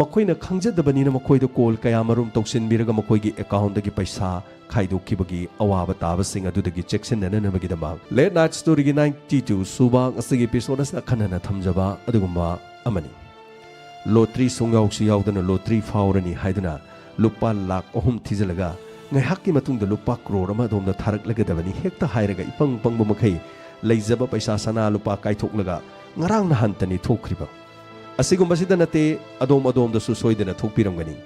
A: मखोइना खंगजदबनिना मखोइदो कॉल कया मरुम तौसिनबिरगा मखोइगी अकाउंट दगी पैसा खाइदोकिबगी अवाबा ताबसिंग अदुदगी चेक्सिनननबगिदमा लेट नाइट स्टोरी की 92 सुबा असिगी एपिसोड असना खनना थमजबा अदुगुम्बा अमनी लोटरी सुंगाउसी यावदना लोटरी फावरनी हाइदना लुपा लाख अहुम थिजलगा ngayhakki matungda lupa crore ama domda tharaklagedabani hekta hairaga ipang pangbu makhai leijaba paisa sana lupa kaithoklaga ngarang na hantani thokriba asigumba sida nate adom da su soidena thokpiramgani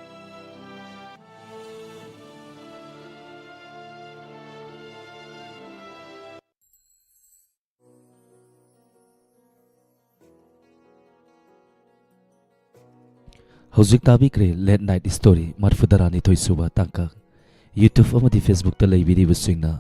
B: हौजिक ताबिक्रे late night story मरफुदरानी थोइसुबा तांका YouTube अमदी Facebook ता लेबिरिबसिंगना